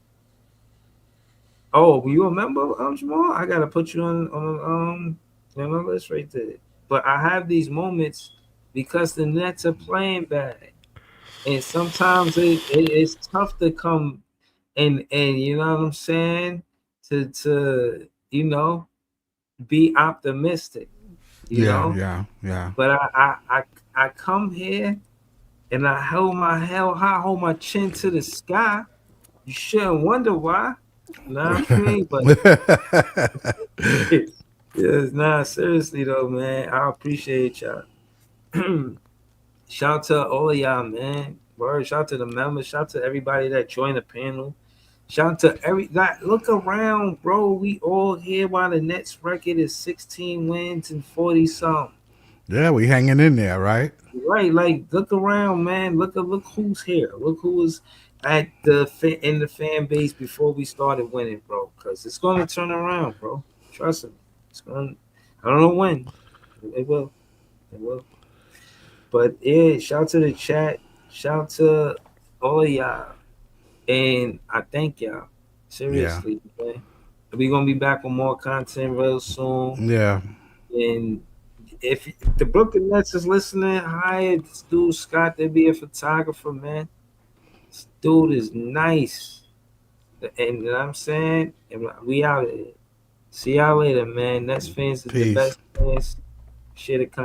Oh, you remember Jamal? I gotta put you on my list right there. But I have these moments because the Nets are playing bad. And sometimes it's tough to come and you know what I'm saying, to be optimistic, you Yeah, know. yeah, yeah. But I come here and I hold my hell high, hold my chin to the sky. You shouldn't wonder why. Nah, I mean, but yeah, nah, seriously though, man. I appreciate y'all. Shout out to all of y'all, man. Word, shout out to the members, shout out to everybody that joined the panel. Shout out to look around, bro. We all here while the Nets record is 16 wins and 40 something. Yeah, we hanging in there, right? Right, like look around, man. Look who's here. Look who was at in the fan base before we started winning, bro. Because it's gonna turn around, bro. Trust me. It's gonna. I don't know when. It will. It will. But yeah, shout to the chat. Shout to all of y'all. And I thank y'all. Yeah, Seriously, man. We're gonna be back with more content real soon. yeah. And if the Brooklyn Nets is listening, hire this dude Scott to be a photographer, man. This dude is nice. And you know what I'm saying? And we out of here. See y'all later, man. Nets fans is the Peace. best fans. Share the content.